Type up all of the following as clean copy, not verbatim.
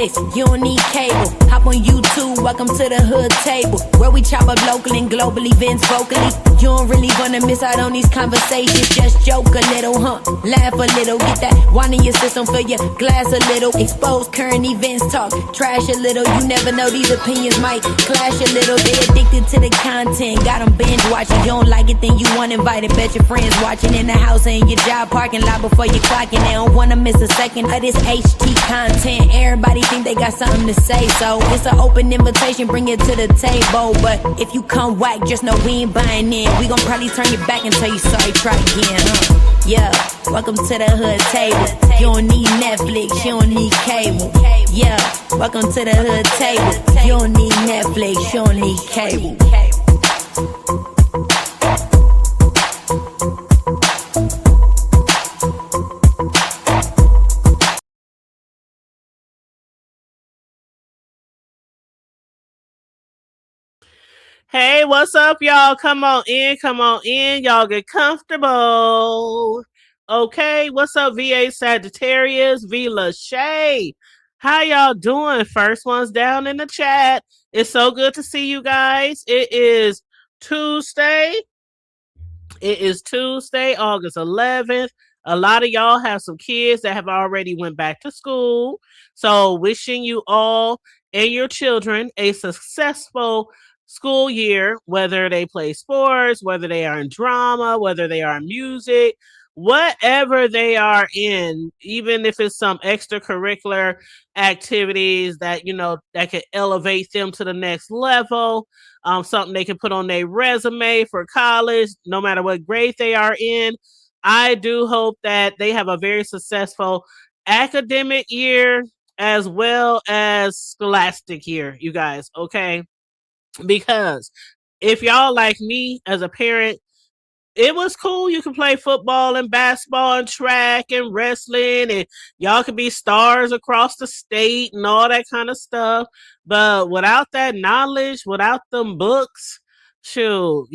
Netflix, you don't need cable. Hop on YouTube, welcome to the hood table, where we chop up local and global events vocally. You don't really wanna miss out on these conversations. Just joke a little, laugh a little, get that wine in your system, fill your glass a little. Expose current events, talk trash a little. You never know, these opinions might clash a little. They addicted to the content, got them binge watching. You don't like it, then you want invited. Bet your friends watching in the house and your job parking lot before you clocking. They don't wanna miss a second of this HT content. Everybody think they got something to say, so it's an open invitation, bring it to the table. But if you come whack, just know we ain't buying in. We gon' probably turn you back and tell you sorry, try again. Yeah, welcome to the hood table. You don't need Netflix, you don't need cable. Yeah, welcome to the hood table. You don't need Netflix, you don't need cable. Hey, what's up, y'all? Come on in. Y'all get comfortable. Okay, what's up, VA Sagittarius, V Lachey? How y'all doing? First one's down in the chat. It's so good to see you guys. It is Tuesday. August 11th. A lot of y'all have some kids that have already went back to school. So wishing you all and your children a successful school year, whether they play sports, whether they are in drama, whether they are in music, whatever they are in, even if it's some extracurricular activities that, that could elevate them to the next level, something they can put on their resume for college, no matter what grade they are in. I do hope that they have a very successful academic year as well as scholastic year, you guys, okay? Because if y'all like me as a parent, it was cool. You can play football and basketball and track and wrestling, and y'all could be stars across the state and all that kind of stuff. But without that knowledge, without them books, shoot,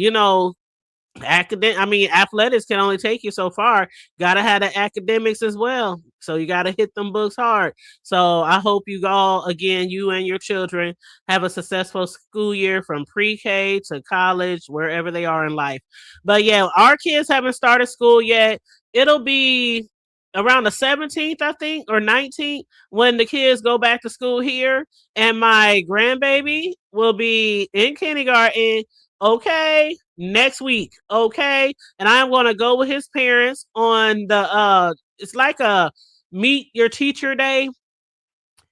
athletics can only take you so far. Gotta have the academics as well. So you gotta hit them books hard. So I hope you all, again, you and your children have a successful school year from pre-K to college, wherever they are in life. But yeah, our kids haven't started school yet. It'll be around the 17th, I think, or 19th when the kids go back to school here. And my grandbaby will be in kindergarten, okay, next week, okay? And I'm going to go with his parents on the, it's like a meet your teacher day.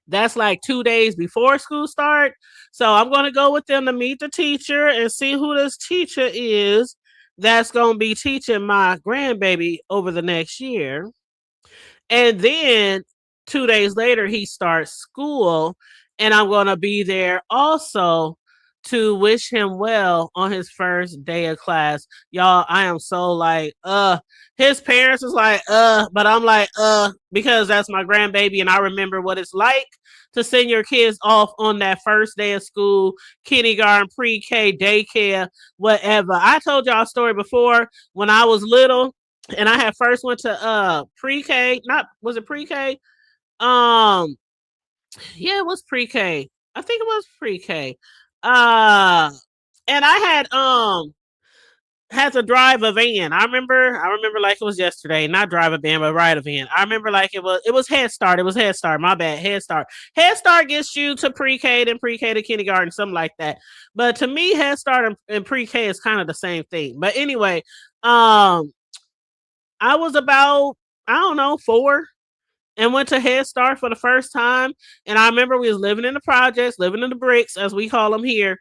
That's like 2 days before school start. So I'm going to go with them to meet the teacher and see who this teacher is that's going to be teaching my grandbaby over the next year. And then 2 days later, he starts school, and I'm going to be there also to wish him well on his first day of class. Y'all, I am so like, his parents is like, but I'm like, because that's my grandbaby, and I remember what it's like to send your kids off on that first day of school, kindergarten, pre-K, daycare, whatever. I told y'all a story before when I was little and I had first went to pre-K, was it pre-K? Yeah, it was pre-K. I think it was pre-K. And I had to drive a van. I remember like it was yesterday. Not drive a van, but ride a van. I remember like it was Head Start. It was Head Start. My bad. Head Start. Head Start gets you to pre-K, then pre-K to kindergarten, something like that. But to me, Head Start and pre-K is kind of the same thing. But anyway, I was about, I don't know, 4 and went to Head Start for the first time. And I remember we was living in the projects, living in the bricks, as we call them here.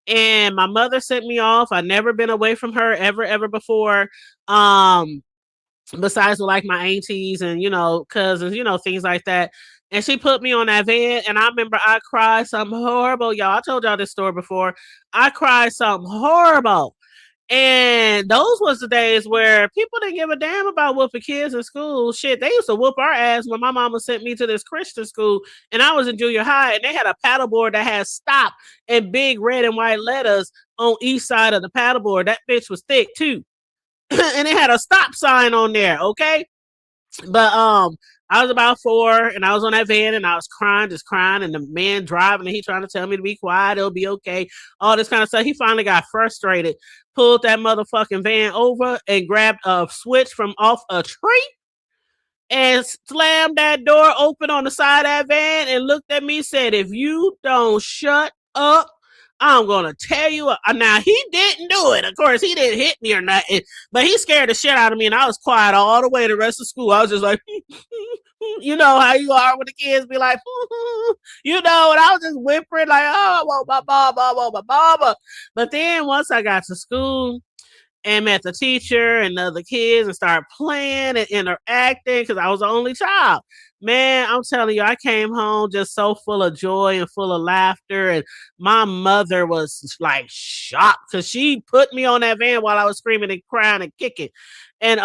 And my mother sent me off. I'd never been away from her ever before. Besides with like my aunties and, cousins, things like that. And she put me on that van. And I remember I cried something horrible. Y'all, I told y'all this story before. I cried something horrible. And those was the days where people didn't give a damn about whooping kids in school. Shit, they used to whoop our ass when my mama sent me to this Christian school and I was in junior high, and they had a paddleboard that had stop in big red and white letters on each side of the paddleboard. That bitch was thick too. And it had a stop sign on there, okay? But I was about 4, and I was on that van, and I was crying, just crying, and the man driving, and he trying to tell me to be quiet, it'll be okay, all this kind of stuff. He finally got frustrated, pulled that motherfucking van over, and grabbed a switch from off a tree, and slammed that door open on the side of that van, and looked at me, said, "If you don't shut up, I'm gonna tell you." Now he didn't do it. Of course, he didn't hit me or nothing, but he scared the shit out of me, and I was quiet all the way the rest of school. I was just like, you know how you are when the kids be like, you know, and I was just whimpering like, "Oh, I want my mama, I want my mama." But then once I got to school and met the teacher and the other kids and started playing and interacting because I was the only child. Man, I'm telling you, I came home just so full of joy and full of laughter. And my mother was like shocked because she put me on that van while I was screaming and crying and kicking. And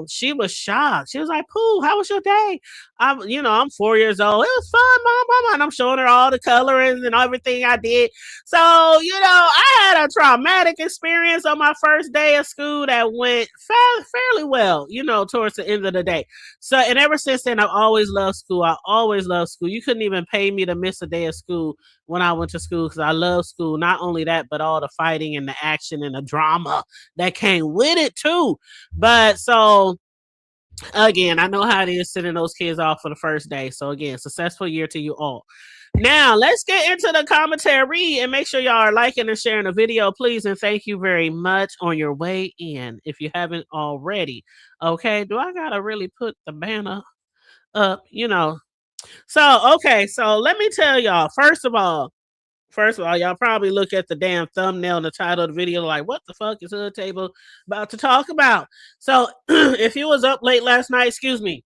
she was shocked. She was like, "Pooh, how was your day?" I'm 4 years old. "It was fun, mama." And I'm showing her all the colorings and everything I did. So, I had a traumatic experience on my first day of school that went fairly well, towards the end of the day. So, and ever since then, I've always loved school. I always loved school. You couldn't even pay me to miss a day of school when I went to school because I love school. Not only that, but all the fighting and the action and the drama that came with it too. But so again, I know how it is sending those kids off for the first day. So again, successful year to you all. Now let's get into the commentary and make sure y'all are liking and sharing the video, please. And thank you very much on your way in if you haven't already. Okay, do I gotta really put the banner up? So okay, so let me tell y'all. First of all, y'all probably look at the damn thumbnail and the title of the video like, what the fuck is Hood Table about to talk about? So if you was up late last night, excuse me.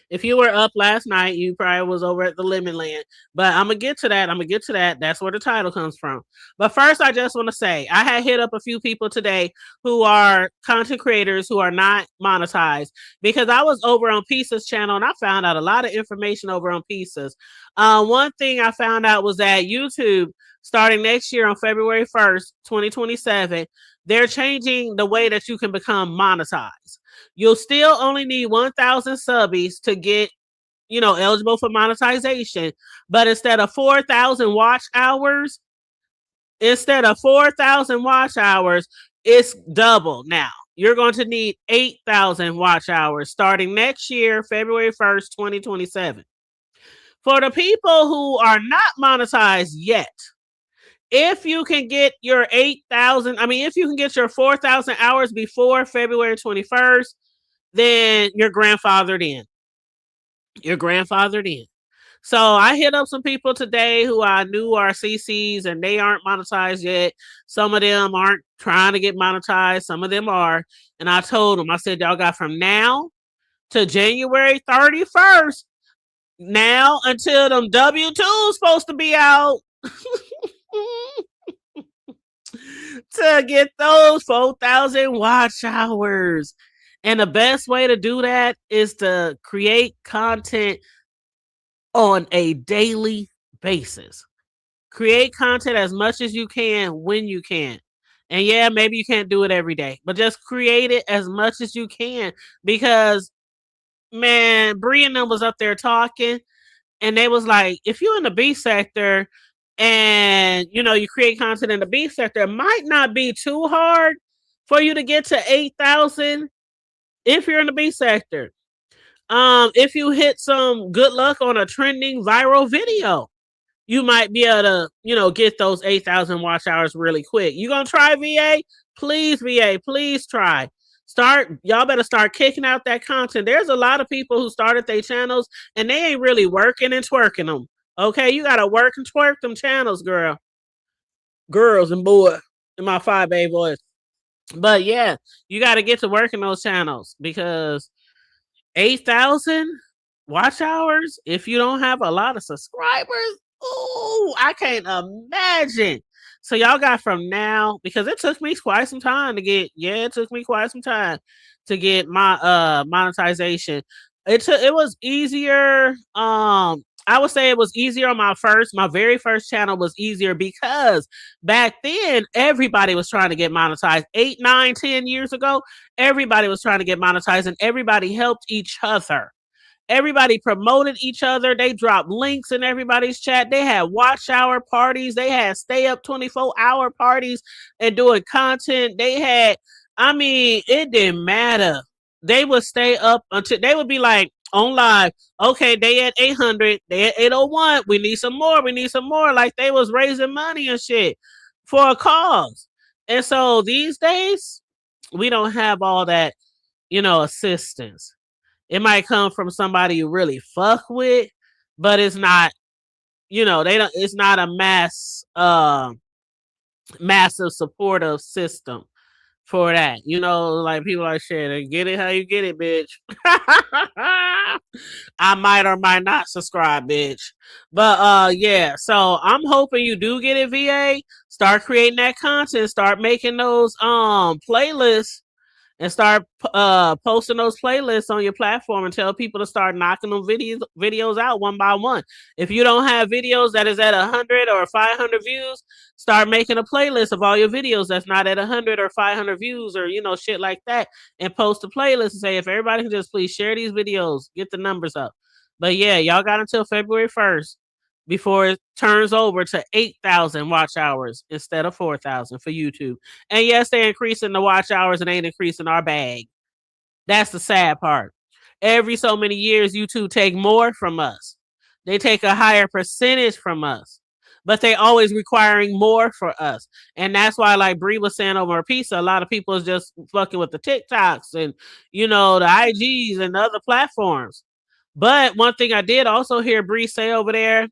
If you were up last night, you probably was over at the Lemon Land. But I'm going to get to that. That's where the title comes from. But first, I just want to say, I had hit up a few people today who are content creators who are not monetized because I was over on Pisa's channel and I found out a lot of information over on Pisa's. One thing I found out was that YouTube, starting next year on February 1st, 2027, they're changing the way that you can become monetized. You'll still only need 1,000 subbies to get, eligible for monetization. But instead of 4,000 watch hours, it's double now. You're going to need 8,000 watch hours starting next year, February 1st, 2027. For the people who are not monetized yet, if you can get your 8,000, if you can get your 4,000 hours before February 21st, then you're grandfathered in. So I hit up some people today who I knew are CCs and they aren't monetized yet. Some of them aren't trying to get monetized. Some of them are. And I told them, I said, y'all got from now to January 31st, now until them W-2s supposed to be out. To get those 4,000 watch hours. And the best way to do that is to create content on a daily basis. Create content as much as you can when you can. And yeah, maybe you can't do it every day, but just create it as much as you can because, man, Bree and them was up there talking and they was like, if you're in the B sector and, you create content in the B sector, it might not be too hard for you to get to 8,000 if you're in the B sector. If you hit some good luck on a trending viral video, you might be able to, get those 8,000 watch hours really quick. You gonna try VA? Please, VA, please try. Y'all better start kicking out that content. There's a lot of people who started their channels and they ain't really working and twerking them. Okay, you gotta work and twerk them channels, girls and boy, in my 5A voice. But yeah, you got to get to working those channels because 8,000 watch hours if you don't have a lot of subscribers. Oh, I can't imagine. So y'all got from now, because it took me quite some time to get my monetization. It was easier. I would say it was easier on my very first channel was easier because back then everybody was trying to get monetized. 8, 9, 10 years ago, everybody was trying to get monetized and everybody helped each other. Everybody promoted each other. They dropped links in everybody's chat. They had watch hour parties. They had stay up 24-hour parties and doing content. They had, I mean, it didn't matter. They would stay up until they would be like on live. Okay, they at 800, they at 801. We need some more. We need some more. Like they was raising money and shit for a cause. And so these days, we don't have all that, assistance. It might come from somebody you really fuck with, but it's not, they don't, it's not a massive supportive system for that. Like people like shit, get it how you get it, bitch. I might or might not subscribe, bitch. But yeah, so I'm hoping you do get it, VA. Start creating that content, start making those playlists and start posting those playlists on your platform and tell people to start knocking them videos out one by one. If you don't have videos that is at 100 or 500 views, start making a playlist of all your videos that's not at 100 or 500 views or shit like that, and post a playlist and say, if everybody can just please share these videos, get the numbers up. But yeah, y'all got until February 1st before it turns over to 8,000 watch hours instead of 4,000 for YouTube. And yes, they're increasing the watch hours and ain't increasing our bag. That's the sad part. Every so many years, YouTube take more from us. They take a higher percentage from us, but they always requiring more for us. And that's why, like Bree was saying over her pizza, a lot of people is just fucking with the TikToks and, the IGs and the other platforms. But one thing I did also hear Bree say over there,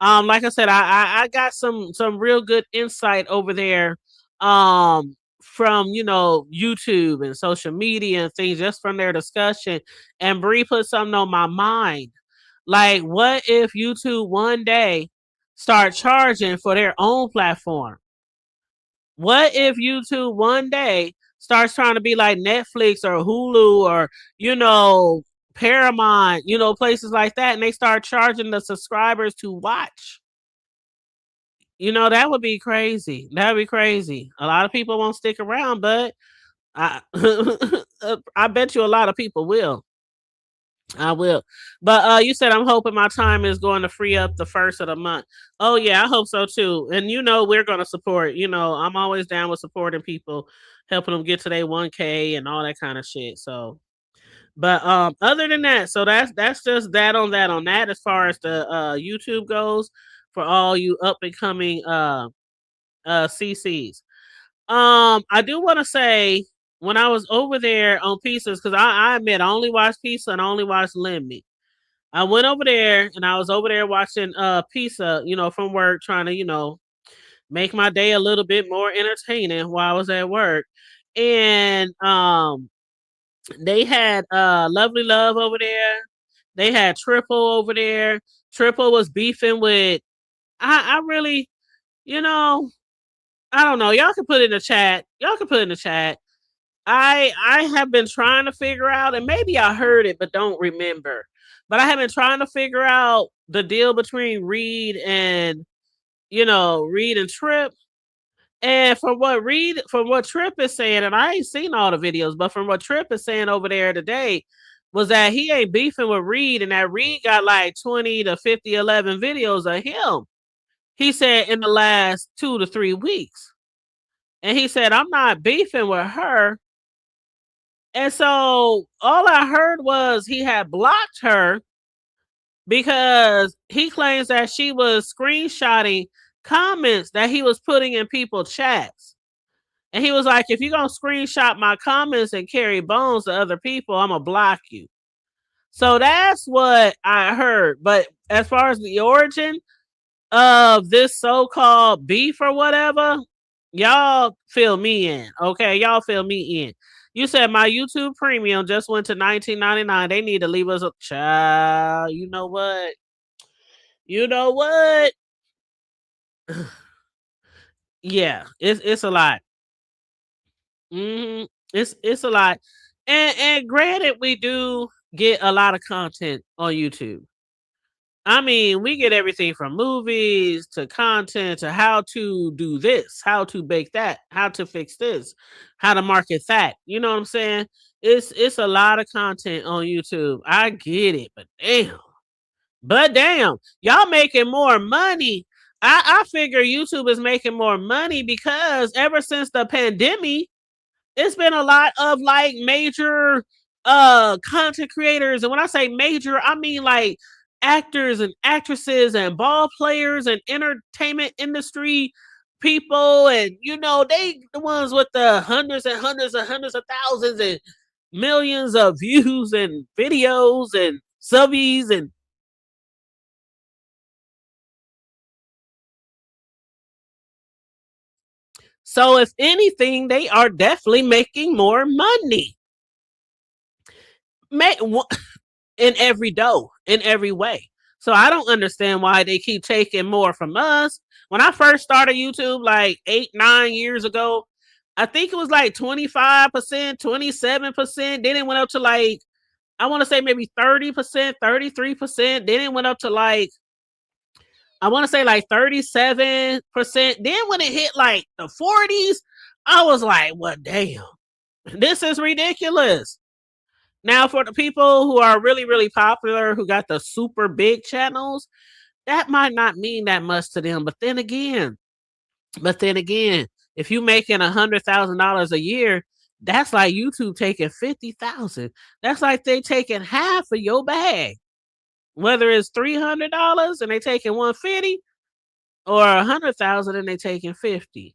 like I said, I got some real good insight over there from YouTube and social media and things just from their discussion. And Bree put something on my mind. Like, what if YouTube one day start charging for their own platform? What if YouTube one day starts trying to be like Netflix or Hulu or Paramount, places like that, and they start charging the subscribers to watch? That would be crazy. That would be crazy. A lot of people won't stick around, but I I bet you a lot of people will. I will. But you said I'm hoping my time is going to free up the first of the month. Oh yeah, I hope so too. And we're gonna support. I'm always down with supporting people, helping them get to their 1K and all that kind of shit. So but other than that, so that's just that on that as far as the YouTube goes for all you up and coming CCs. I do want to say when I was over there on Pizzas, because I admit I only watched Pizza and I only watched Lemmy. I went over there and I was over there watching Pizza, from work, trying to, make my day a little bit more entertaining while I was at work. And they had Lovely Love over there. They had Triple over there. Triple was beefing with I really, you know, I don't know. Y'all can put it in the chat. Y'all can put it in the chat. I have been trying to figure out, and maybe I heard it but don't remember. But I have been trying to figure out the deal between Reed and Trip. And from what Trip is saying, and I ain't seen all the videos, but from what Trip is saying over there today, was that he ain't beefing with Reed, and that Reed got like 20 to 50, 11 videos of him. He said in the last 2 to 3 weeks. And he said, I'm not beefing with her. And so all I heard was he had blocked her because he claims that she was screenshotting comments that he was putting in people's chats. And he was like, if you're going to screenshot my comments and carry bones to other people, I'm going to block you. So that's what I heard. But as far as the origin of this so-called beef or whatever, y'all fill me in. Okay, y'all fill me in. You said my YouTube premium just went to $19.99. They need to leave us a child. You know what? You know what? Yeah, it's a lot. It's a lot. And granted, we do get a lot of content on YouTube. I mean, we get everything from movies to content to how to do this, how to bake that, how to fix this, how to market that. You know what I'm saying? It's a lot of content on YouTube. I get it, but damn, y'all making more money. I figure YouTube is making more money because ever since the pandemic, it's been a lot of like major content creators, and when I say major, I mean like actors and actresses and ball players and entertainment industry people, and they the ones with the hundreds and hundreds and hundreds of thousands and millions of views and videos and subbies. And so if anything, they are definitely making more money. In every dough, in every way. So I don't understand why they keep taking more from us. When I first started YouTube like 8, 9 years ago, I think it was like 25%, 27%. Then it went up to like, I want to say maybe 30%, 33%. Then it went up to like, I want to say like 37%. Then when it hit like the 40s, I was like, well, damn, this is ridiculous. Now, for the people who are really, really popular, who got the super big channels, that might not mean that much to them. But then again, if you making $100,000 a year, that's like YouTube taking 50,000. That's like they taking half of your bag. Whether it's $300 and they taking 150, or 100,000 and they taking 50.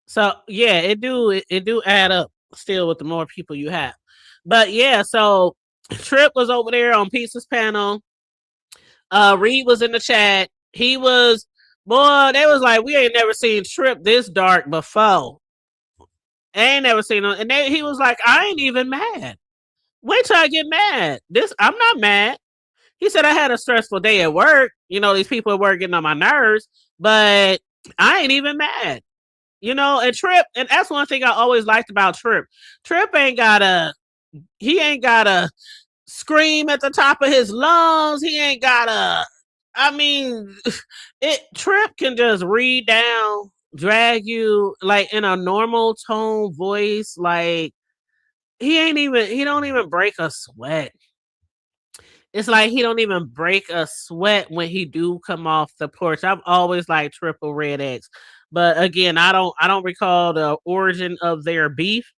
So yeah, it do add up still with the more people you have. But yeah, so Trip was over there on Pizza's panel. Reed was in the chat. He was, boy, they was like, we ain't never seen Trip this dark before. I ain't never seen him. And he was like, I ain't even mad. Wait till I get mad. I'm not mad. He said I had a stressful day at work. These people at work getting on my nerves, but I ain't even mad. And Trip, and that's one thing I always liked about Trip. Trip he ain't gotta scream at the top of his lungs. He ain't gotta, I mean, Trip can just read down, drag you like in a normal tone voice. Like he don't even break a sweat. It's like he don't even break a sweat when he do come off the porch. I've always liked Triple Red X. But again, I don't recall the origin of their beef.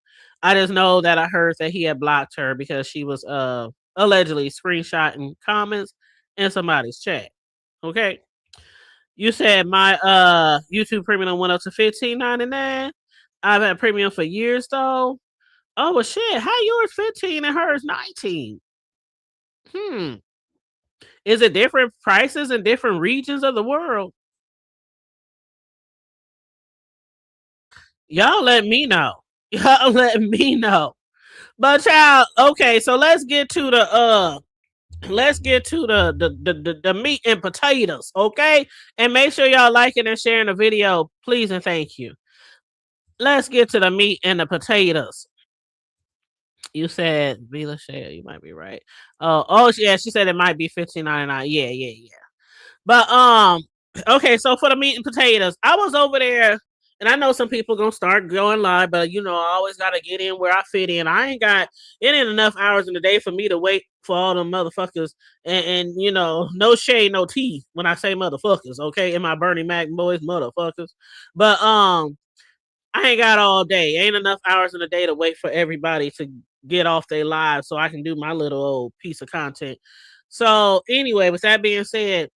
I just know that I heard that he had blocked her because she was allegedly screenshotting comments in somebody's chat. Okay. You said my YouTube premium went up to $15.99. I've had premium for years though. Oh well shit, how yours 15 and hers 19? Hmm. Is it different prices in different regions of the world? Y'all let me know. Y'all let me know. But child, okay, so let's get to the meat and potatoes, okay? And make sure y'all liking and sharing the video, please and thank you. Let's get to the meat and the potatoes. You said Vila Shale, you might be right. Oh yeah, she said it might be $15.99. Yeah, yeah, yeah. But okay, so for the meat and potatoes, I was over there, and I know some people gonna start going live, but I always gotta get in where I fit in. It ain't enough hours in the day for me to wait for all them motherfuckers, and no shade, no tea when I say motherfuckers, okay, in my Bernie Mac boys motherfuckers. But I ain't got all day. Ain't enough hours in the day to wait for everybody to get off their lives so I can do my little old piece of content. So anyway, with that being said,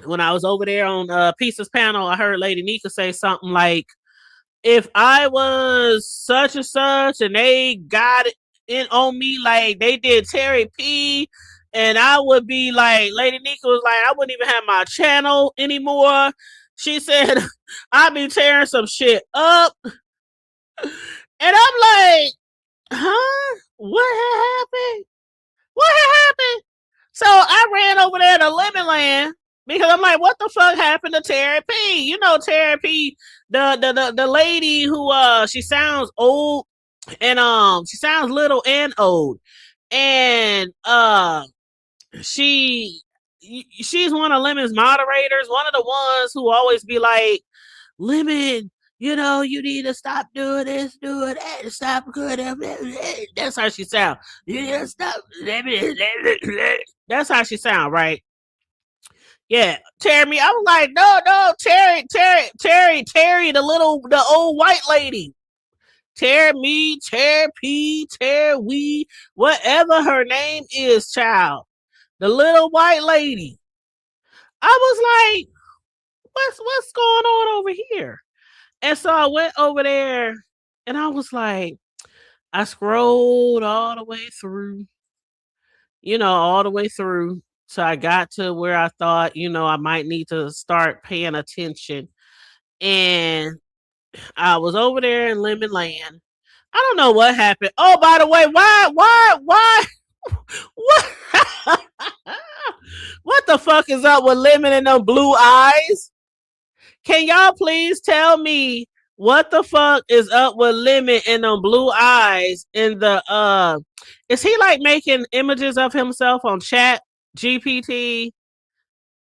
when I was over there on Pieces panel, I heard Lady Nika say something like, if I was such and such and they got it in on me like they did Terry P, and I would be like, Lady Nika was like, I wouldn't even have my channel anymore. She said, I'd be tearing some shit up. And I'm like, huh? What had happened? What had happened? So I ran over there to Lemon Land because I'm like, what the fuck happened to Terry P? Terry P, the lady who she sounds old, and she sounds little and old. And she she's one of Lemon's moderators, one of the ones who always be like, Lemon, you need to stop doing this, doing that, stop good. That's how she sound. You need to stop. That's how she sound, right? Yeah, Terry. I was like, no, Terry, the old white lady. Terry P, Terry we, whatever her name is, child. The little white lady. I was like, what's going on over here? And so I went over there and I was like, I scrolled all the way through, all the way through. So I got to where I thought, I might need to start paying attention. And I was over there in Lemon Land. I don't know what happened. Oh, by the way, why, what, what the fuck is up with Lemon and them blue eyes? Can y'all please tell me what the fuck is up with Lemon and them blue eyes in the is he like making images of himself on chat GPT,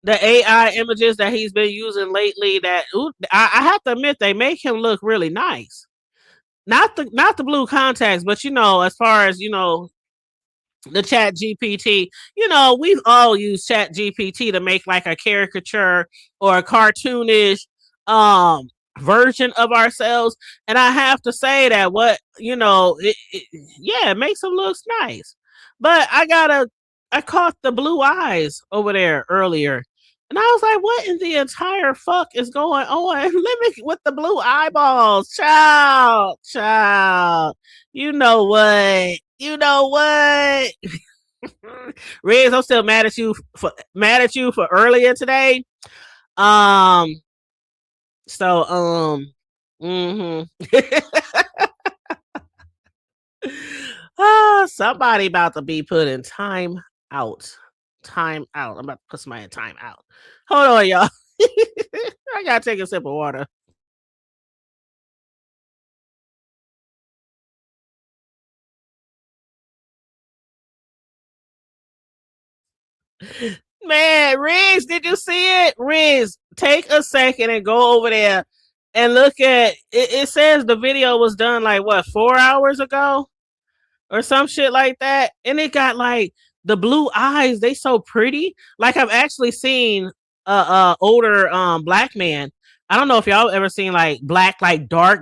the AI images that he's been using lately that I have to admit they make him look really nice. Not the blue contacts, but as far as the chat GPT, we've all used chat GPT to make like a caricature or a cartoonish version of ourselves. And I have to say that it makes them look nice. But I caught the blue eyes over there earlier. And I was like, what in the entire fuck is going on? Let me with the blue eyeballs. Child. You know what? Riz, I'm still mad at you for earlier today. Um mm-hmm. Somebody about to be put in time out. Time out. I'm about to put somebody in time out. Hold on, y'all. I gotta take a sip of water. Man, Riz, did you see it? Riz, take a second and go over there and look at it. It says the video was done like what, 4 hours ago? Or some shit like that. And it got like the blue eyes, they so pretty. Like I've actually seen a older black man. I don't know if y'all ever seen like dark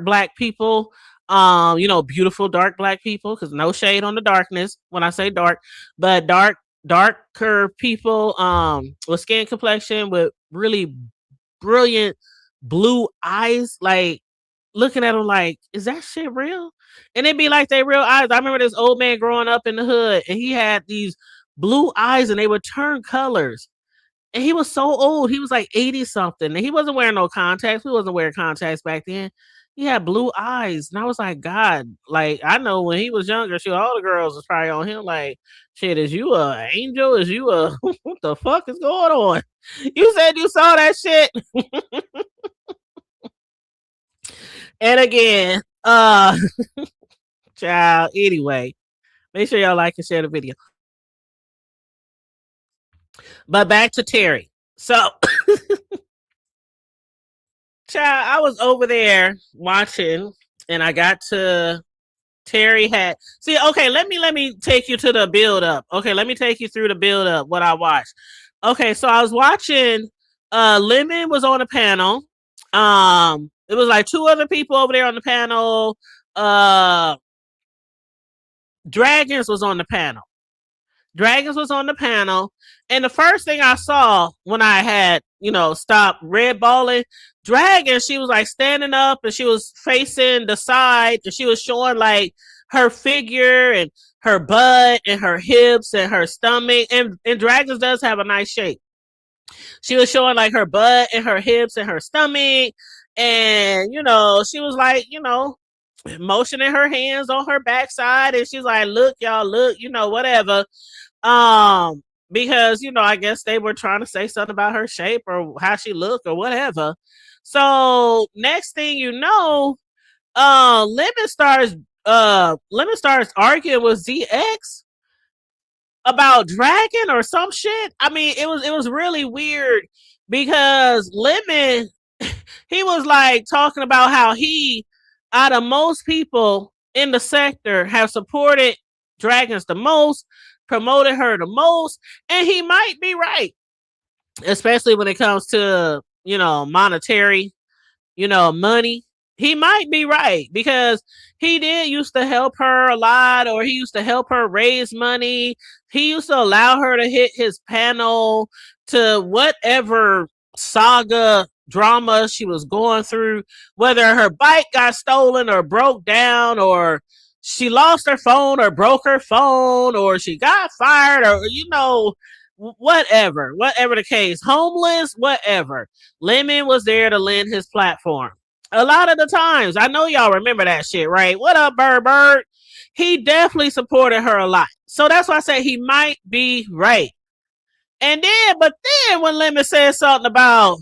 black people. Beautiful dark black people, because no shade on the darkness when I say dark, but darker people with skin complexion with really brilliant blue eyes, like looking at them like, is that shit real? And it'd be like they real eyes. I remember this old man growing up in the hood and he had these blue eyes and they would turn colors. And he was so old. He was like 80 something. And he wasn't wearing no contacts. We wasn't wearing contacts back then. He had blue eyes. And I was like, God, like, I know when he was younger, all the girls was probably on him like, shit, is you a angel? Is you a, what the fuck is going on? You said you saw that shit. And again, child, anyway, make sure y'all like and share the video. But back to Terry. So, child, I was over there watching, and I got to Terry had okay. Let me take you to the build up. Okay, let me take you through the build up. What I watched. Okay, so I was watching. Lemon was on the panel. It was like 2 other people over there on the panel. Dragons was on the panel. And the first thing I saw when I had, stopped red balling, Dragon, she was like standing up and she was facing the side and she was showing like her figure and her butt and her hips and her stomach. And Dragons does have a nice shape. She was showing like her butt and her hips and her stomach. And, she was like, motioning her hands on her backside. And she's like, look, y'all, look, whatever. Because, I guess they were trying to say something about her shape or how she looked or whatever. So next thing you know, Lemon starts arguing with ZX. about dragging or some shit. I mean, it was really weird because Lemon, he was like talking about how he, out of most people in the sector, have supported Dragons the most, promoted her the most, and he might be right, especially when it comes to monetary, money. He might be right because he did used to help her a lot, or he used to help her raise money. He used to allow her to hit his panel to whatever saga drama she was going through, whether her bike got stolen or broke down, or she lost her phone or broke her phone, or she got fired, or whatever the case, homeless, whatever. Lemon was there to lend his platform. A lot of the times, I know y'all remember that shit, right? What up, Bird? He definitely supported her a lot. So that's why I say he might be right. But then when Lemon said something about,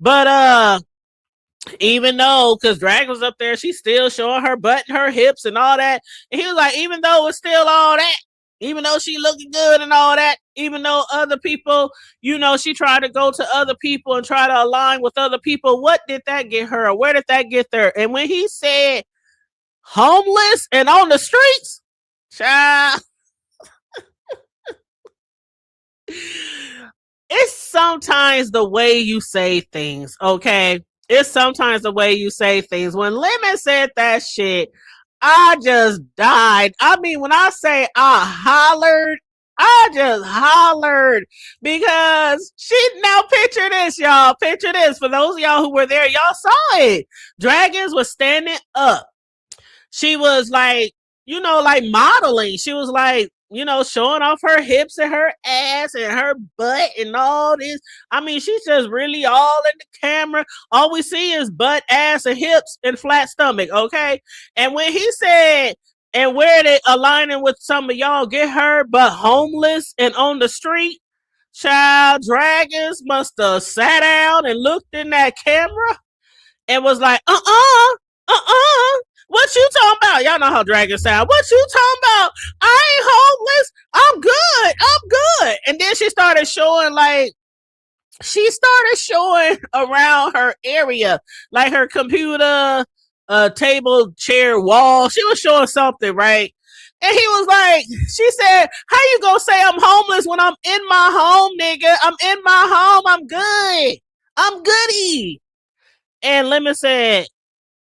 but even though, because Drag was up there, she's still showing her butt and her hips and all that. And he was like, even though it's still all that, even though she looking good and all that, even though other people, she tried to go to other people and try to align with other people, what did that get her? Where did that get her? And when he said homeless and on the streets, child, it's sometimes the way you say things, okay? It's sometimes the way you say things. When Lemon said that shit, I just died. I mean, when I say I just hollered because now picture this, y'all. Picture this. For those of y'all who were there, y'all saw it. Dragons was standing up. She was like, like modeling. She was like, showing off her hips and her ass and her butt and all this. I mean, she's just really all in the camera. All we see is butt, ass, and hips and flat stomach, okay? And when he said, and where they aligning with some of y'all get her, but homeless and on the street, child, Dragons must have sat down and looked in that camera and was like, what you talking about? Y'all know how Dragons sound. What you talking about? I ain't homeless. I'm good. I'm good. And then she started showing around her area, like her computer, table, chair, wall. She was showing something, right? And he was like, she said, how you gonna say I'm homeless when I'm in my home, nigga? I'm in my home. I'm good. I'm goody. And Lemon said,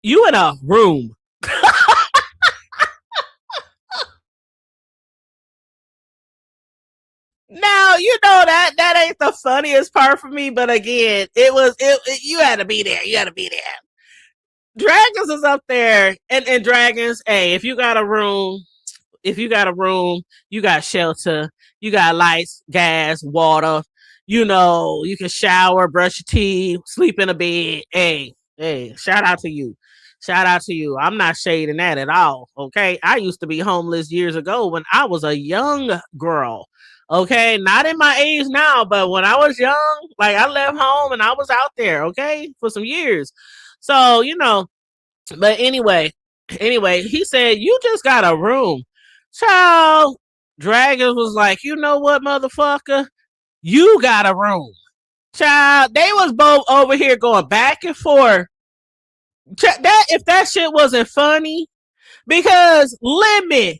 you in a room. Now that ain't the funniest part for me, but again, you had to be there. You had to be there. Dragons is up there, and Dragons. Hey, if you got a room, you got shelter, you got lights, gas, water. You can shower, brush your teeth, sleep in a bed. Hey, shout out to you. Shout out to you. I'm not shading that at all. Okay. I used to be homeless years ago when I was a young girl. Okay. Not in my age now, but when I was young, like I left home and I was out there, okay, for some years. So, but anyway, he said, you just got a room. Child, Dragons was like, you know what, motherfucker? You got a room. Child, they was both over here going back and forth. If that shit wasn't funny, because Lemon,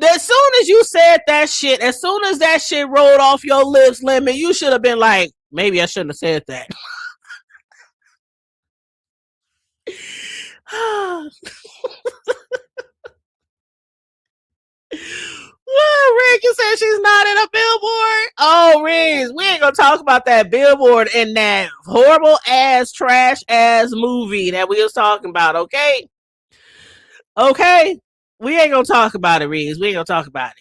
as soon as you said that shit, as soon as that shit rolled off your lips, Lemon, you should have been like, maybe I shouldn't have said that. Well, Rick, you said she's not in a billboard. Oh, Riz, we ain't gonna talk about that billboard in that horrible ass, trash ass movie that we was talking about, okay? Okay? We ain't gonna talk about it, Riz. We ain't gonna talk about it.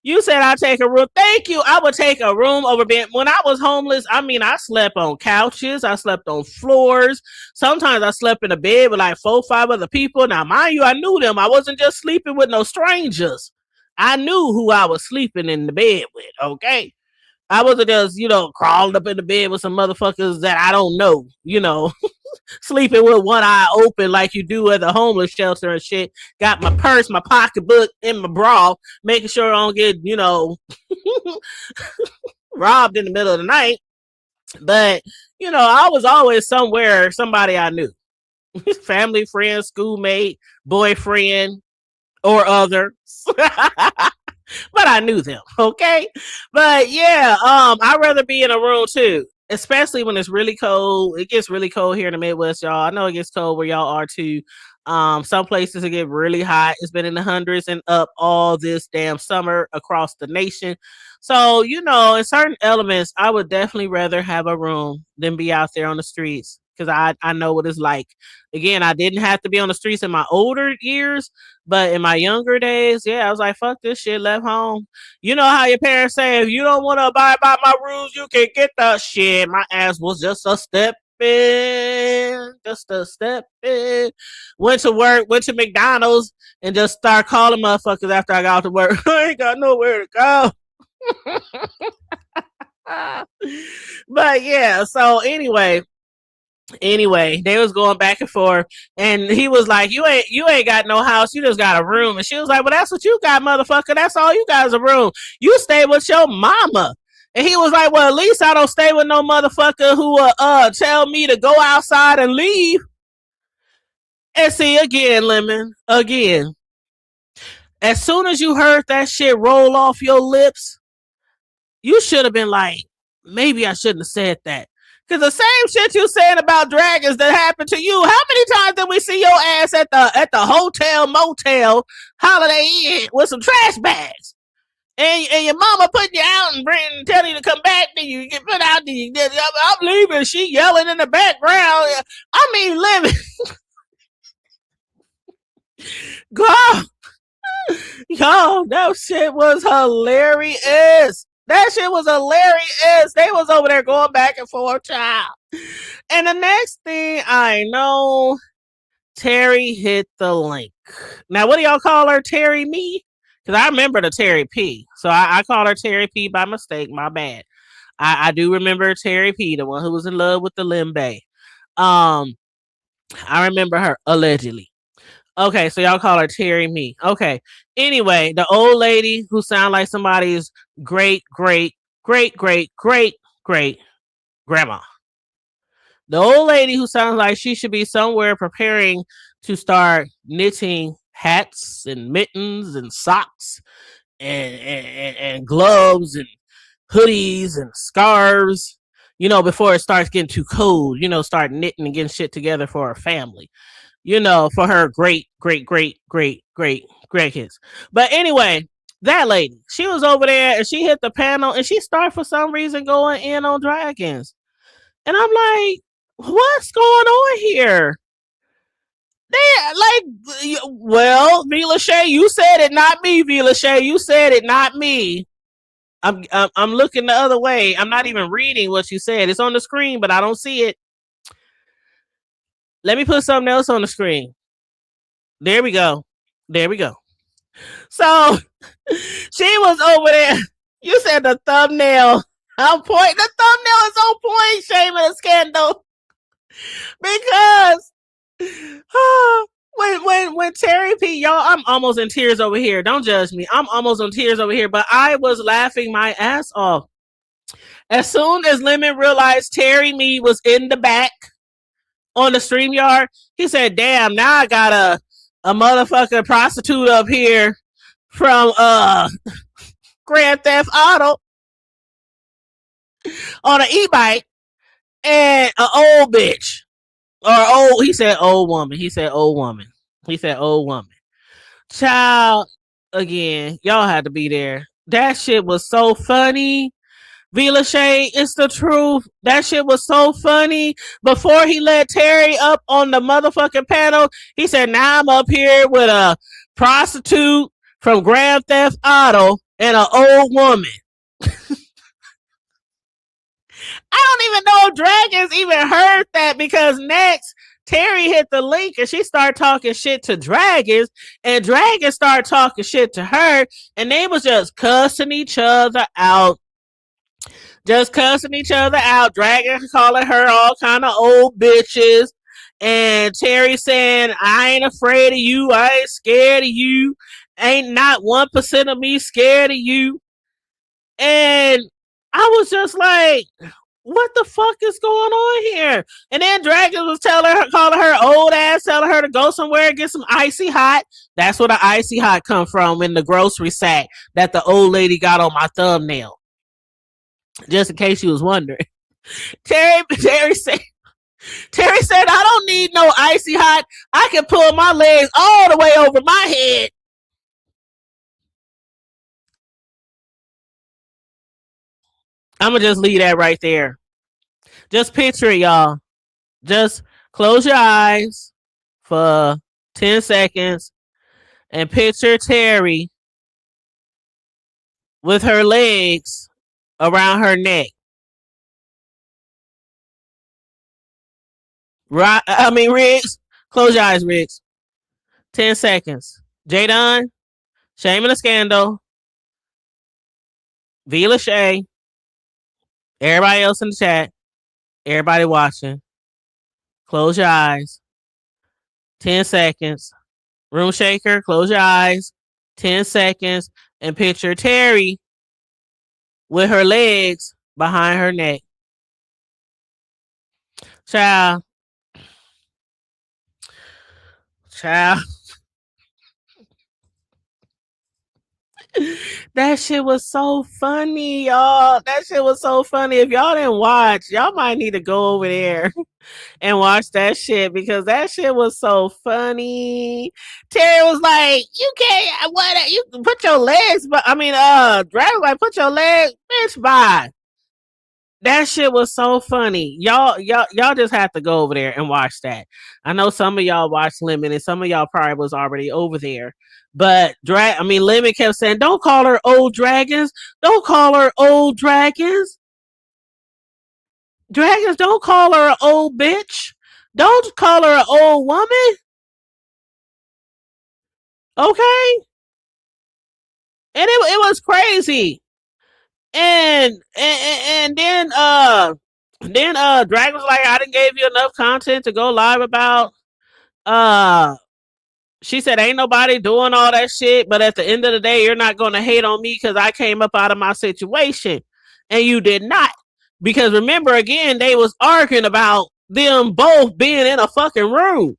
You said I'd take a room. Thank you. I would take a room over bed. When I was homeless, I mean, I slept on couches. I slept on floors. Sometimes I slept in a bed with like 4-5 other people. Now, mind you, I knew them. I wasn't just sleeping with no strangers. I knew who I was sleeping in the bed with, okay? I wasn't just, crawled up in the bed with some motherfuckers that I don't know, sleeping with one eye open like you do at the homeless shelter and shit. Got my purse, my pocketbook, and my bra, making sure I don't get, robbed in the middle of the night. But, I was always somewhere, somebody I knew. Family, friend, schoolmate, boyfriend, or other. But I knew them, okay? But yeah, I'd rather be in a room too, especially when it's really cold. It gets really cold here in the Midwest, y'all. I know it gets cold where y'all are too. Some places it get really hot. It's been in the hundreds and up all this damn summer across the nation. So, in certain elements, I would definitely rather have a room than be out there on the streets because I know what it's like. Again, I didn't have to be on the streets in my older years, but in my younger days, yeah, I was like, fuck this shit, left home. You know how your parents say, if you don't want to abide by my rules, you can get the shit. My ass was just a step in, just a step in. Went to work, went to McDonald's, and just start calling motherfuckers after I got off to work. I ain't got nowhere to go. But yeah, so anyway, they was going back and forth, and he was like, you ain't got no house, you just got a room. And she was like, well, that's what you got, motherfucker. That's all you got is a room. You stay with your mama. And he was like, well, at least I don't stay with no motherfucker who tell me to go outside and leave. And see, again, Lemon, again, as soon as you heard that shit roll off your lips, you should have been like, maybe I shouldn't have said that. Because the same shit you saying about dragons that happened to you, how many times did we see your ass at the hotel, motel, Holiday Inn with some trash bags? And your mama putting you out and telling you to come back, then you get put out, then you get, I'm leaving, she yelling in the background. I mean, Lemon. God. Yo, that shit was hilarious. That shit was hilarious. They was over there going back and forth, child. And the next thing I know, Terry hit the link. Now, what do y'all call her? Terry Me? Because I remember the Terry P. So I called her Terry P by mistake. My bad. I do remember Terry P, the one who was in love with the Limbe. I remember her, allegedly. Okay, so y'all call her Terry Me. Okay. Anyway, the old lady who sounded like somebody's great grandma. The old lady who sounds like she should be somewhere preparing to start knitting hats and mittens and socks and gloves and hoodies and scarves, before it starts getting too cold, start knitting and getting shit together for her family. For her great grandkids. But anyway, that lady, she was over there and she hit the panel and she started for some reason going in on dragons. And I'm like, what's going on here? They like, well, Vila Shay, you said it, not me, Vila Shay. You said it, not me. I'm looking the other way. I'm not even reading what you said. It's on the screen, but I don't see it. Let me put something else on the screen. There we go. So she was over there. You said the thumbnail on point. The thumbnail is on point, Shame and Scandal. Because when Terry P, y'all, I'm almost in tears over here. Don't judge me. I'm almost in tears over here, but I was laughing my ass off. As soon as Lemon realized Terry Me was in the back on the StreamYard, he said, damn, now I got a motherfucking prostitute up here from Grand Theft Auto on an e-bike and an old bitch. He said old woman. Child, again, y'all had to be there. That shit was so funny. Vila Shay, it's the truth. That shit was so funny. Before he let Terry up on the motherfucking panel, he said, now I'm up here with a prostitute from Grand Theft Auto and an old woman. I don't even know if Dragons even heard that, because next Terry hit the link and she started talking shit to Dragons, and Dragons started talking shit to her, and they was just cussing each other out. Dragons calling her all kind of old bitches. And Terry saying, I ain't afraid of you. I ain't scared of you. Ain't not 1% of me scared of you. And I was just like, what the fuck is going on here? And then Dragon was calling her old ass, telling her to go somewhere and get some icy hot. That's where the icy hot come from, in the grocery sack that the old lady got on my thumbnail. Just in case you was wondering. Terry said, I don't need no icy hot. I can pull my legs all the way over my head. I'm going to just leave that right there. Just picture it, y'all. Just close your eyes for 10 seconds and picture Terry with her legs around her neck. Right? I mean, Riggs. Close your eyes, Riggs. 10 seconds. Jadon, Shame and a Scandal, V. Lachey, everybody else in the chat, everybody watching. Close your eyes. 10 seconds. Room shaker, close your eyes. 10 seconds. And picture Terry with her legs behind her neck. Child. That shit was so funny, y'all. That shit was so funny. If y'all didn't watch, y'all might need to go over there and watch that shit, because that shit was so funny. Terry was like, "You can't. What? You put your legs? But I mean, Drag was like, put your legs, bitch, by." That shit was so funny. Y'all just have to go over there and watch that. I know some of y'all watched Lemon and some of y'all probably was already over there. But Lemon kept saying, don't call her old dragons. Don't call her old dragons. Dragons, don't call her an old bitch. Don't call her an old woman. Okay? And it was crazy. And then Dragon was like, I didn't gave you enough content to go live about. She said, ain't nobody doing all that shit, but at the end of the day, you're not gonna hate on me because I came up out of my situation. And you did not. Because remember, again, they was arguing about them both being in a fucking room.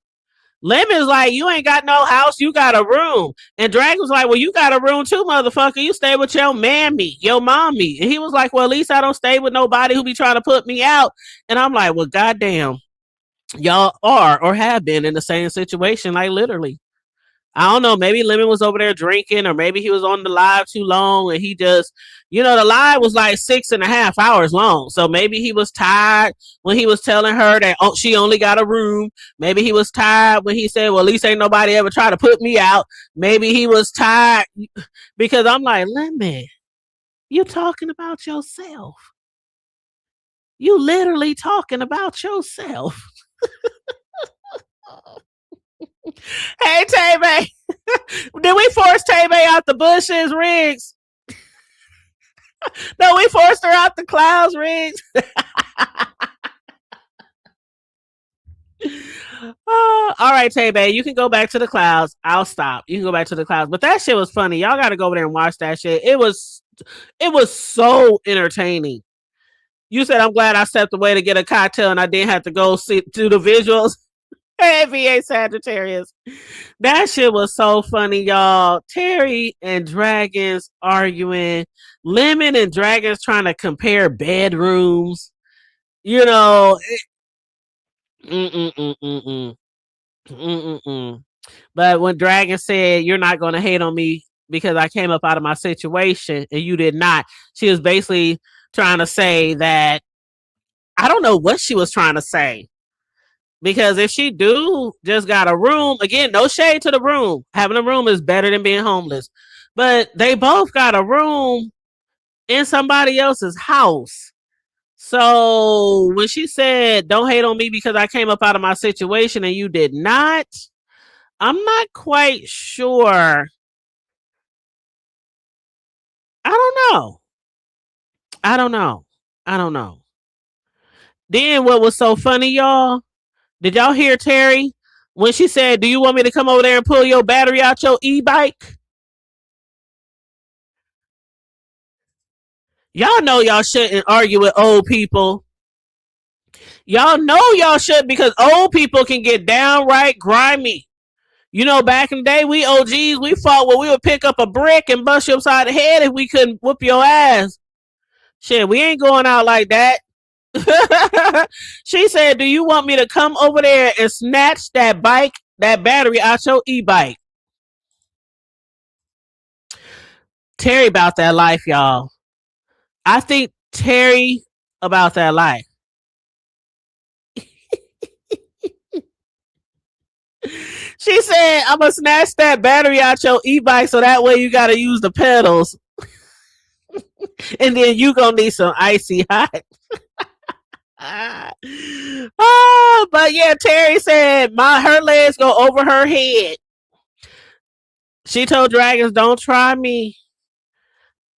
Lemon's like, you ain't got no house, you got a room. And Dragon's like, well, you got a room too, motherfucker. You stay with your mammy, your mommy. And he was like, well, at least I don't stay with nobody who be trying to put me out. And I'm like, well, goddamn, y'all are or have been in the same situation, like literally. I don't know. Maybe Lemon was over there drinking, or maybe he was on the live too long, and he just, the live was like 6.5 hours long. So maybe he was tired when he was telling her that she only got a room. Maybe he was tired when he said, well, at least ain't nobody ever try to put me out. Maybe he was tired because I'm like, Lemon, you talking about yourself. You literally talking about yourself. Hey, Tay-Bay. Did we force Tay-Bay out the bushes, Riggs? No, we forced her out the clouds, Riggs. All right, Tay-Bay, you can go back to the clouds. I'll stop. You can go back to the clouds. But that shit was funny. Y'all got to go over there and watch that shit. It was so entertaining. You said, I'm glad I stepped away to get a cocktail and I didn't have to go see do the visuals. Hey, VA Sagittarius. That shit was so funny, y'all. Terry and Dragons arguing. Lemon and Dragons trying to compare bedrooms. But when Dragon said, you're not going to hate on me because I came up out of my situation and you did not, she was basically trying to say that, I don't know what she was trying to say. Because if she do just got a room, again, no shade to the room. Having a room is better than being homeless. But they both got a room in somebody else's house. So when she said, don't hate on me because I came up out of my situation and you did not, I'm not quite sure. I don't know. Then what was so funny, y'all? Did y'all hear Terry when she said, "Do you want me to come over there and pull your battery out your e-bike?" Y'all know y'all shouldn't argue with old people. Y'all know y'all should because old people can get downright grimy. You know, back in the day, we OGs, we fought where we would pick up a brick and bust you upside the head if we couldn't whoop your ass. Shit, we ain't going out like that. She said, "Do you want me to come over there and snatch that battery out your e-bike?" Terry about that life, y'all. I think Terry about that life. She said, "I'm gonna snatch that battery out your e-bike so that way you gotta use the pedals, and then you gonna need some icy hot." But yeah, Terry said her legs go over her head. She told Dragons, "Don't try me.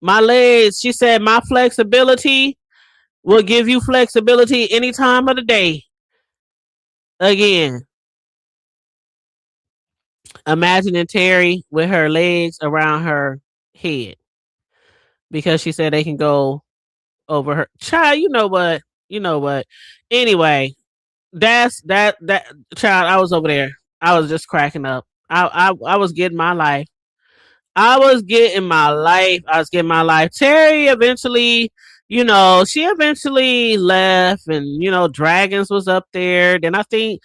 My legs," she said, "my flexibility will give you flexibility any time of the day." Again, imagining Terry with her legs around her head because she said they can go over her. Child, you know what? You know what? Anyway, that child. I was over there. I was just cracking up. I was getting my life. I was getting my life. I was getting my life. Terry eventually, she eventually left, and Dragons was up there. Then I think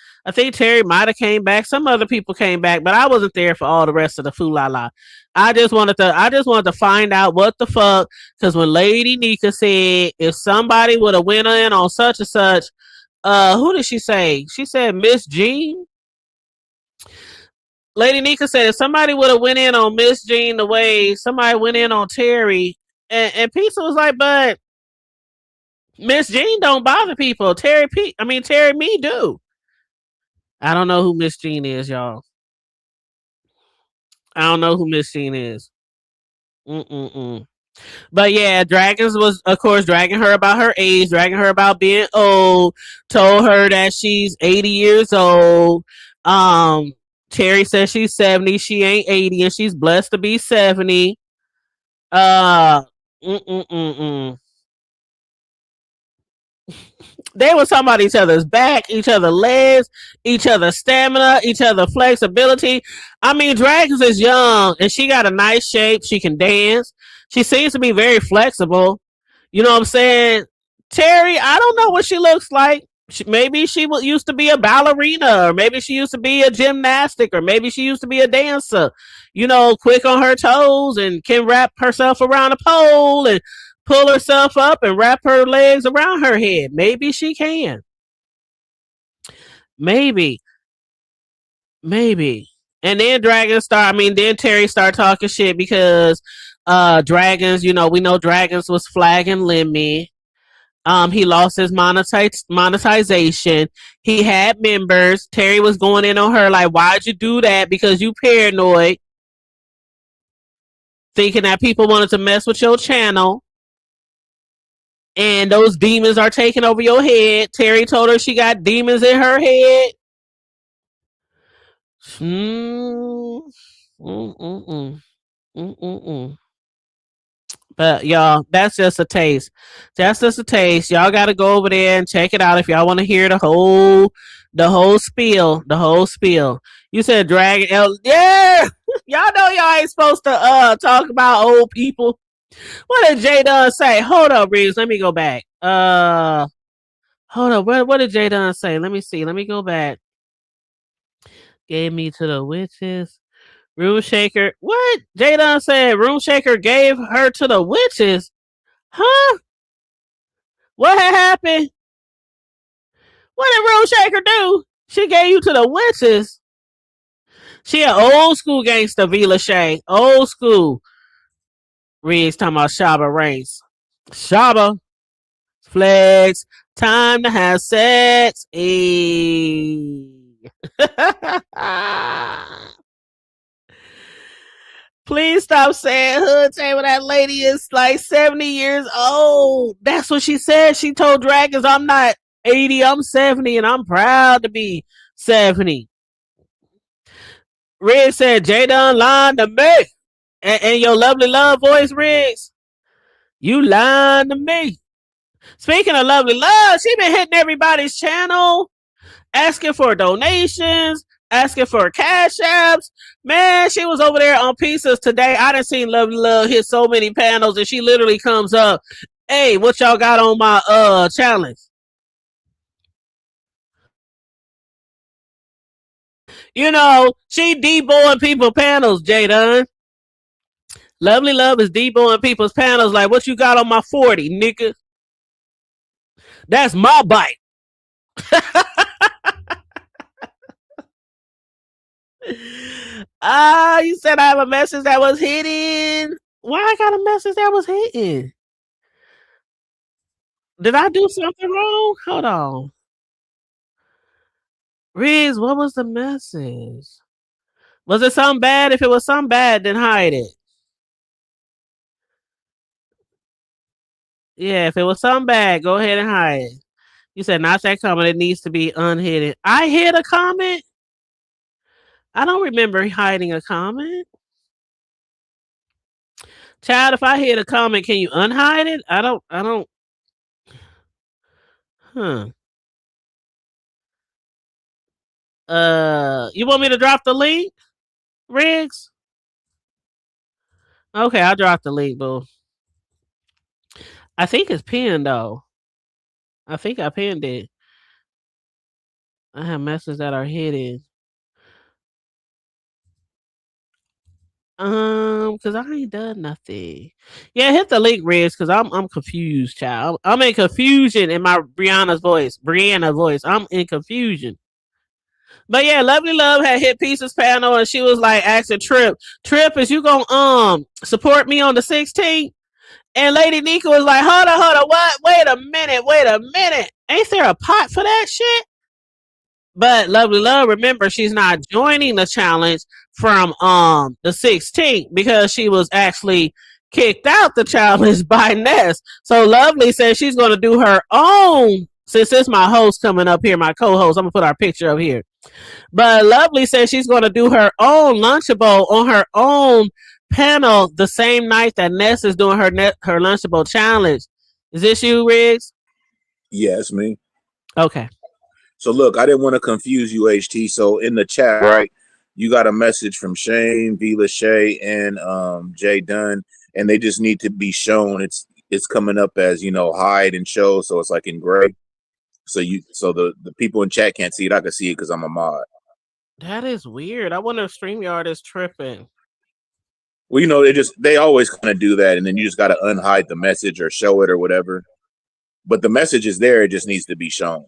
Terry might have came back. Some other people came back, but I wasn't there for all the rest of the foo la la. I just wanted to find out what the fuck. Because when Lady Nika said if somebody would have went in on such and such, who did she say? She said Miss Jean. Lady Nika said if somebody would have went in on Miss Jean the way somebody went in on Terry, and Pizza was like, but Miss Jean don't bother people. Terry me do. I don't know who Miss Jean is, y'all. I don't know who Miss Jean is. Mm-mm-mm. But yeah, Dragons was, of course, dragging her about her age, dragging her about being old, told her that she's 80 years old. Um, Terry says she's 70, she ain't 80, and she's blessed to be 70. Uh, mm-mm-mm-mm. They were talking about each other's back, each other's legs, each other's stamina, each other's flexibility. I mean, Dragons is young and she got a nice shape. She can dance. She seems to be very flexible. You know what I'm saying? Terry, I don't know what she looks like. Maybe she used to be a ballerina, or maybe she used to be a gymnastic, or maybe she used to be a dancer. Quick on her toes and can wrap herself around a pole and pull herself up and wrap her legs around her head. Maybe she can. Maybe. Maybe. And then then Terry started talking shit because Dragons, we know Dragons was flagging Lemmy. He lost his monetization. He had members. Terry was going in on her like, why'd you do that? Because you paranoid, thinking that people wanted to mess with your channel. And those demons are taking over your head. Terry told her she got demons in her head. Mm, mm, mm, mm, mm, mm, mm. But y'all, that's just a taste. That's just a taste. Y'all got to go over there and check it out if y'all want to hear the whole spiel. The whole spiel. You said Dragon L. Yeah, y'all know y'all ain't supposed to talk about old people. What did J Dunn say? Hold up, Reeves. Let me go back. Hold up. What did J Dunn say? Let me see. Let me go back. Gave me to the witches. Room Shaker. What? J Dunn said Room Shaker gave her to the witches. Huh? What had happened? What did Room Shaker do? She gave you to the witches. She an old school gangster, Vila Shay. Old school. Reed's talking about Shaba Ranks. Shaba. Flex. Time to have sex. Hey. Please stop saying hood table. That lady is like 70 years old. That's what she said. She told Dragons, I'm not 80, I'm 70, and I'm proud to be 70. Riggs said, Jay done lying to me. And your lovely love voice, Riggs, you lying to me. Speaking of lovely love, she been hitting everybody's channel, asking for donations, asking for cash apps. Man, she was over there on pizzas today. I done seen Lovely Love hit so many panels, and she literally comes up, hey, what y'all got on my challenge? You know, she deboing people panels, Jadon. Lovely Love is deboing people's panels like, what you got on my 40, nigga? That's my bike. You said I have a message that was hidden. Why I got a message that was hidden? Did I do something wrong? Hold on. Riz, what was the message? Was it something bad? If it was something bad, then hide it. Yeah, if it was something bad, go ahead and hide it. You said not that comment. It needs to be unhidden. I hid a comment. I don't remember hiding a comment. Child, if I hit a comment, can you unhide it? I don't. Huh. You want me to drop the link, Riggs? Okay, I'll drop the link, boo. I think it's pinned though. I think I pinned it. I have messages that are hidden. Cause I ain't done nothing. Yeah, hit the link, Riz, cause I'm confused, child. I'm in confusion in my Brianna voice. I'm in confusion. But yeah, Lovely Love had hit Pieces panel, and she was like asking Trip, is you gonna support me on the 16th? And Lady Nika was like, hold on, what? Wait a minute. Ain't there a pot for that shit? But Lovely Love, remember, she's not joining the challenge from the 16th because she was actually kicked out the challenge by Ness. So Lovely says she's going to do her own. Since it's my host coming up here, my co-host, I'm gonna put our picture up here. But Lovely says she's going to do her own Lunchable on her own panel the same night that Ness is doing her Lunchable challenge. Is this you, Riggs? Yes, me. Okay. So look, I didn't want to confuse you, HT. So in the chat, right, you got a message from Shane, V. Lachey, and Jay Dunn, and they just need to be shown. It's coming up as, you know, hide and show, so it's like in gray. So the people in chat can't see it. I can see it because I'm a mod. That is weird. I wonder if StreamYard is tripping. Well, you know, they always kind of do that, and then you just got to unhide the message or show it or whatever. But the message is there; it just needs to be shown.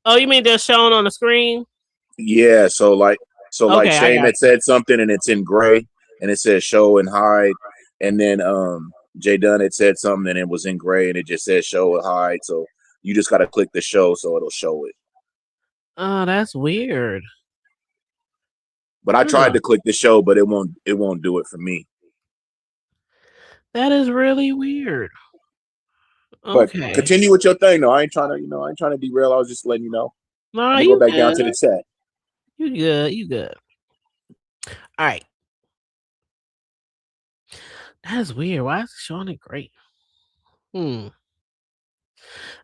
Oh, you mean they're shown on the screen? Yeah. So like Shane had said something, and it's in gray, and it says show and hide, and then Jay Dunn had said something, and it was in gray, and it just says show and hide. So you just got to click the show, so it'll show it. Oh, that's weird. But I tried to click the show, but it won't do it for me. That is really weird. Okay. But continue with your thing, though. I ain't trying to derail. I was just letting you know. No, you go back down to the chat. You good. All right. That's weird. Why is it showing it great? I don't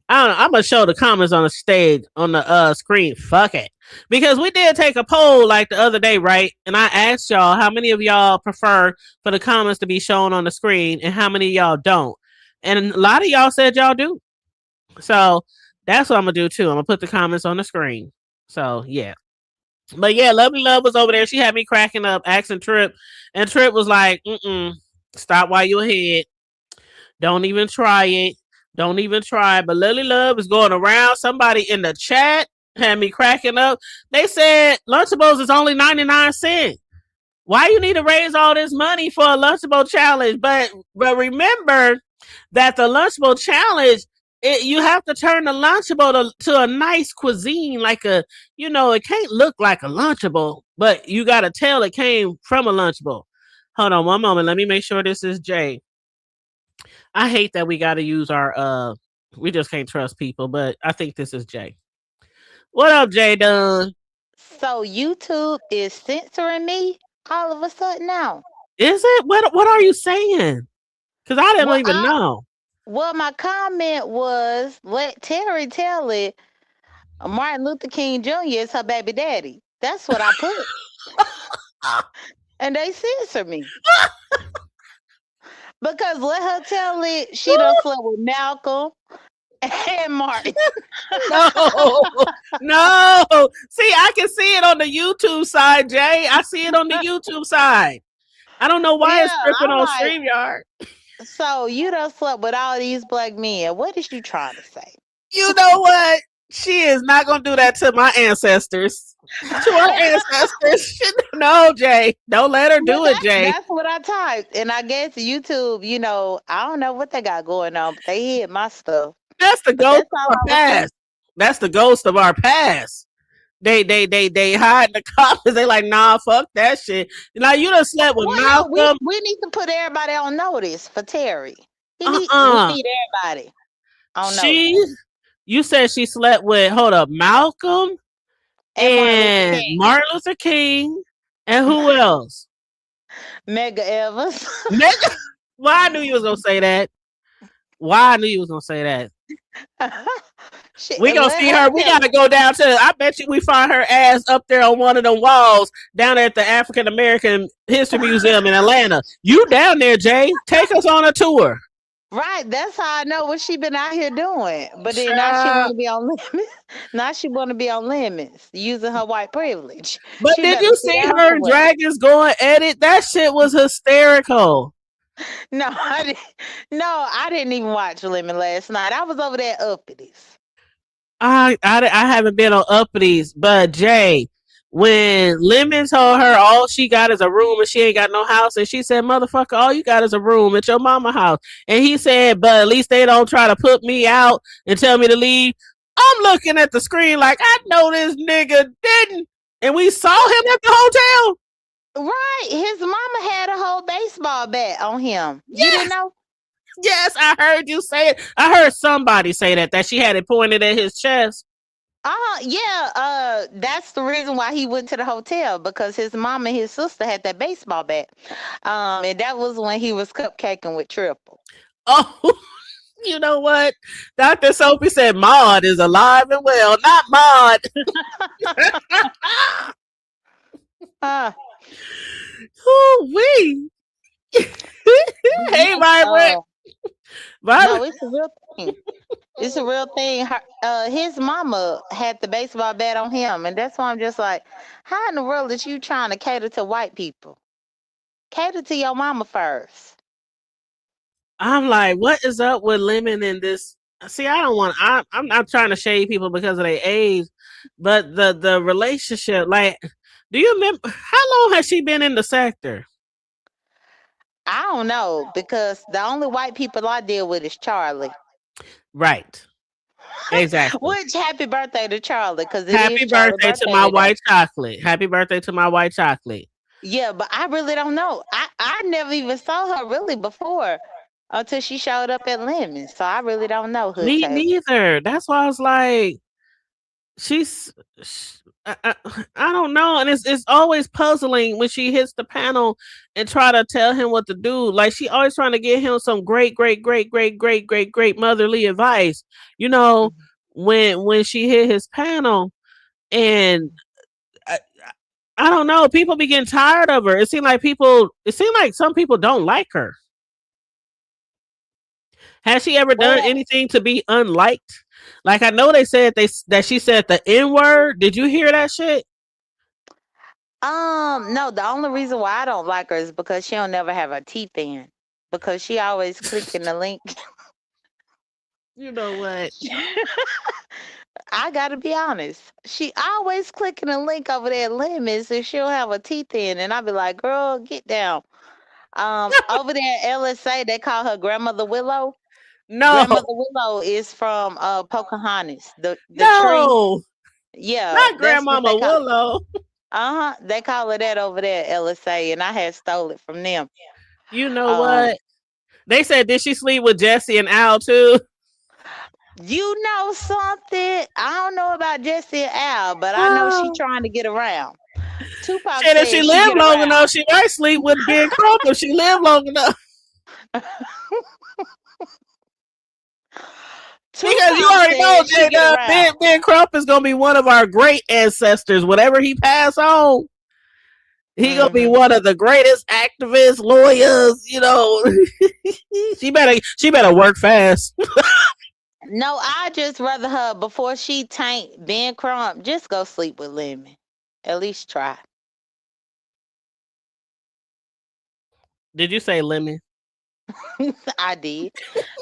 know. I'm gonna show the comments on the stage on the screen. Fuck it, because we did take a poll like the other day, right? And I asked y'all how many of y'all prefer for the comments to be shown on the screen, and how many of y'all don't. And a lot of y'all said y'all do. So that's what I'm gonna do too. I'm gonna put the comments on the screen. So yeah. But yeah, Lovely Love was over there. She had me cracking up, asking Trip, and Trip was like, stop while you're ahead. Don't even try it. Don't even try. But Lovely Love is going around. Somebody in the chat had me cracking up. They said Lunchables is only 99 cents. Why you need to raise all this money for a Lunchable challenge? But remember that the Lunchable challenge, you have to turn the Lunchable to a nice cuisine, like it can't look like a Lunchable, but you got to tell it came from a Lunchable. Hold on one moment. Let me make sure this is Jay. I hate that we got to use our We just can't trust people. But I think this is Jay. What up, Jay Dunn? So YouTube is censoring me all of a sudden now. Is it? What are you saying? Because I didn't Well, even know. my comment was let Terry tell it. Martin Luther King Jr. is her baby daddy. That's what I put, and they censored me because let her tell it. She done slept with Malcolm and Martin. No, no. See, I can see it on the YouTube side, Jay. I see it on the YouTube side. I don't know why Yeah, it's tripping I'm on like, StreamYard. so you done slept with all these black men. What is you trying to say? You know what? She is not going to do that to my ancestors. To our ancestors. No, Jay. Don't let her Well, do it, Jay. that's what I typed, and I guess YouTube. I don't know what they got going on, but they hid my stuff. That's the But ghost that's of all our I was saying. past. That's the ghost of our past. They hide in the comments. They like, nah, fuck that shit. Like, you done slept with Well, yeah, we Malcolm. we need to put everybody on notice for Terry. We Uh-uh. need everybody on notice. She, you said she slept with, hold up, Malcolm And Martin Luther and King, Martin Luther King. And who else? Mega Evans. Nigga, why I knew you was gonna say that. Why I knew you was gonna say that. We gonna Let see her her. We tell gotta it. go down to. I bet you we find her ass up there on one of them walls down at the African American History Museum in Atlanta. You down there, Jay? Take us on a tour. Right, that's how I know what she been out here doing. But then now she Child. want to be on limits. Now she want to be on limits, using her white privilege. But She did better you sit see down her and somewhere. Dragons going at it? That shit was hysterical. No, I didn't. No, I didn't even watch Lemon last night. I was over there at Uppity. I haven't been on Uppity, but Jay, when Lemon told her all she got is a room and she ain't got no house, and she said, "Motherfucker, all you got is a room at your mama house," and he said, "But at least they don't try to put me out and tell me to leave." I'm looking at the screen like I know this nigga didn't, and we saw him at the hotel. Right, his mama had a whole baseball bat on him. You didn't Yes, know? yes, I heard you say it. I heard somebody say that she had it pointed at his chest. Yeah. That's the reason why he went to the hotel because his mom and his sister had that baseball bat. And that was when he was cupcaking with Triple. Oh. You know what? Dr. Sophie said Maud is alive and well. Not Maud. Uh, Wee. Hey, yes, Vibrant. no, Vibrant. it's a real thing. It's a real thing. His mama had the baseball bat on him, and that's why I'm just like, how in the world is you trying to cater to white people? Cater to your mama first. I'm like, what is up with Lemon in this? See, I don't want. I'm not trying to shade people because of their age, but the relationship. Like, do you remember how long has she been in the sector? I don't know because the only white people I deal with is Charlie. Right. Exactly. Which happy birthday to Charlie because it is Happy Charlie's birthday to birthday my today. white chocolate. Happy birthday to my white chocolate. Yeah, but I really don't know. I never even saw her really before until she showed up at Lemon. So I really don't know Hood Me Taylor. neither. That's why I was like, she's. I don't know, and it's always puzzling when she hits the panel and try to tell him what to do. Like she always trying to give him some great motherly advice. You know, Mhm. when she hit his panel, and I, I don't know, people be getting tired of her. It seemed like people. It seemed like some people don't like her. Has she ever done Well, anything to be unliked? Like I know they said that she said the N word. Did you hear that shit? no, the only reason why I don't like her is because she don't never have her teeth in. Because she always clicking the link. You know what? I gotta be honest. She always clicking a link over there at Lemons and she'll have her teeth in. And I'll be like, girl, get down. Over there at LSA, they call her Grandmother Willow. No, Grandmother Willow is from Pocahontas. The tree. no, Yeah, not that's what they Grandmama call. Willow. They call it that over there at LSA, and I had stole it from them. You know Um, what? They said, did she sleep with Jesse and Al too? You know something? I don't know about Jesse and Al, but I know she Oh. trying to get around. Tupac Shit, if she said she lived get long around. enough, she might sleep with Ben Crump if she lived long enough. Because you Tupac already know, said she get Ben, around. ben Crump is gonna be one of our great ancestors. Whatever he pass on, he gonna be Hmm. one of the greatest activists, lawyers. She better work fast. No, I just rather her before she taint Ben Crump. Just go sleep with Lemon. At least try. Did you say Lemon? I did.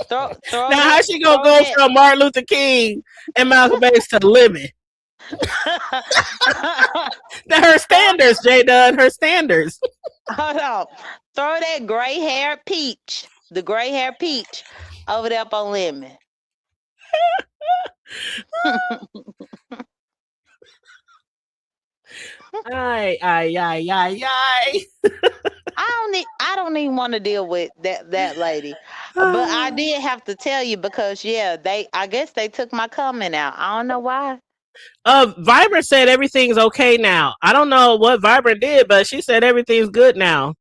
Throw Now how that she gonna throw go that. from Martin Luther King and Malcolm X to Lemon? Her throw, standards, J Dunn. Her standards. hold on. Throw that gray hair peach. The gray hair peach over there up on Lemon. Ay, ay, ay, ay, ay. I don't even want to deal with that lady. But I did have to tell you because yeah, I guess they took my comment out. I don't know why. Vibrant said everything's okay now. I don't know what Vibrant did, but she said everything's good now.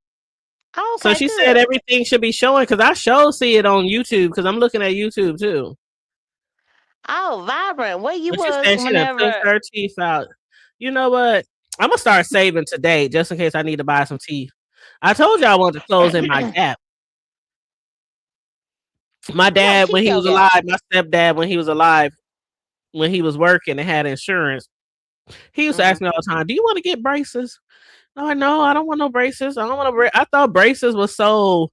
Oh, So okay, she said good. everything should be showing because I show see it on YouTube because I'm looking at YouTube too. Oh, vibrant. Where you But she was said she done took whenever her teeth out. You know what? I'm gonna start saving today just in case I need to buy some teeth. I told you I wanted to close in my gap. My no, dad, keep when he your was gap. alive, my stepdad, when he was alive, when he was working and had insurance, he used to Hmm. ask me all the time, "Do you want to get braces?" I'm like, "No, I don't want no braces. I don't want to." I thought braces was so,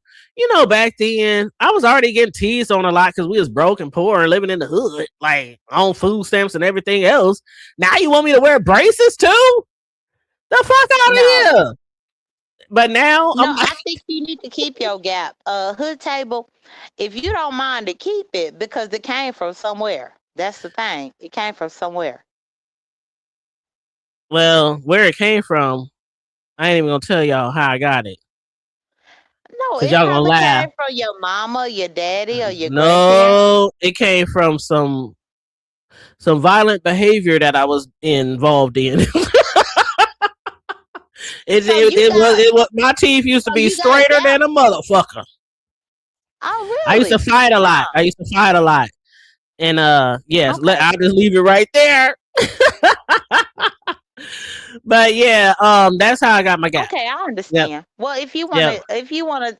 back then I was already getting teased on a lot because we was broke and poor and living in the hood, like on food stamps and everything else. Now you want me to wear braces too? The fuck out No. of here! But now No, I'm I think you need to keep your gap. Hood table, if you don't mind to keep it because it came from somewhere. That's the thing. It came from somewhere. well, where it came from, I ain't even gonna tell y'all how I got it No, because it y'all gonna probably laugh. came from your mama, your daddy, or your grandparents. No, it came from some violent behavior that I was involved in. So you got It was my teeth used to so be you got a straighter gap. than a motherfucker. Oh I used to really? fight a lot. Huh. I used to fight a lot. And yes, Okay. I'll just leave it right there. But yeah, that's how I got my gap. Okay, I Yep, understand. Well, yep. if you wanna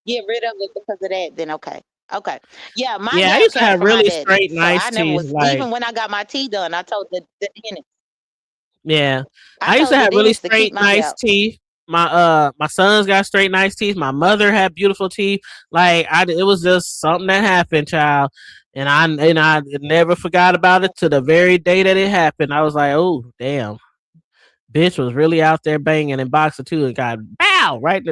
get rid of it because of that, then okay. Okay. Yeah, my Yeah, I gap used to came have from my really daddy. straight, So nice I never teeth. was Like, even when I got my teeth done, the dentist. yeah, I I used to told the have really dentist to keep straight, my nice gap. teeth. My sons got straight, nice teeth. My mother had beautiful teeth. Like, it was just something that happened, child. And I never forgot about it to the very day that it happened. I was like, oh damn, bitch was really out there banging in boxer too and got bow right.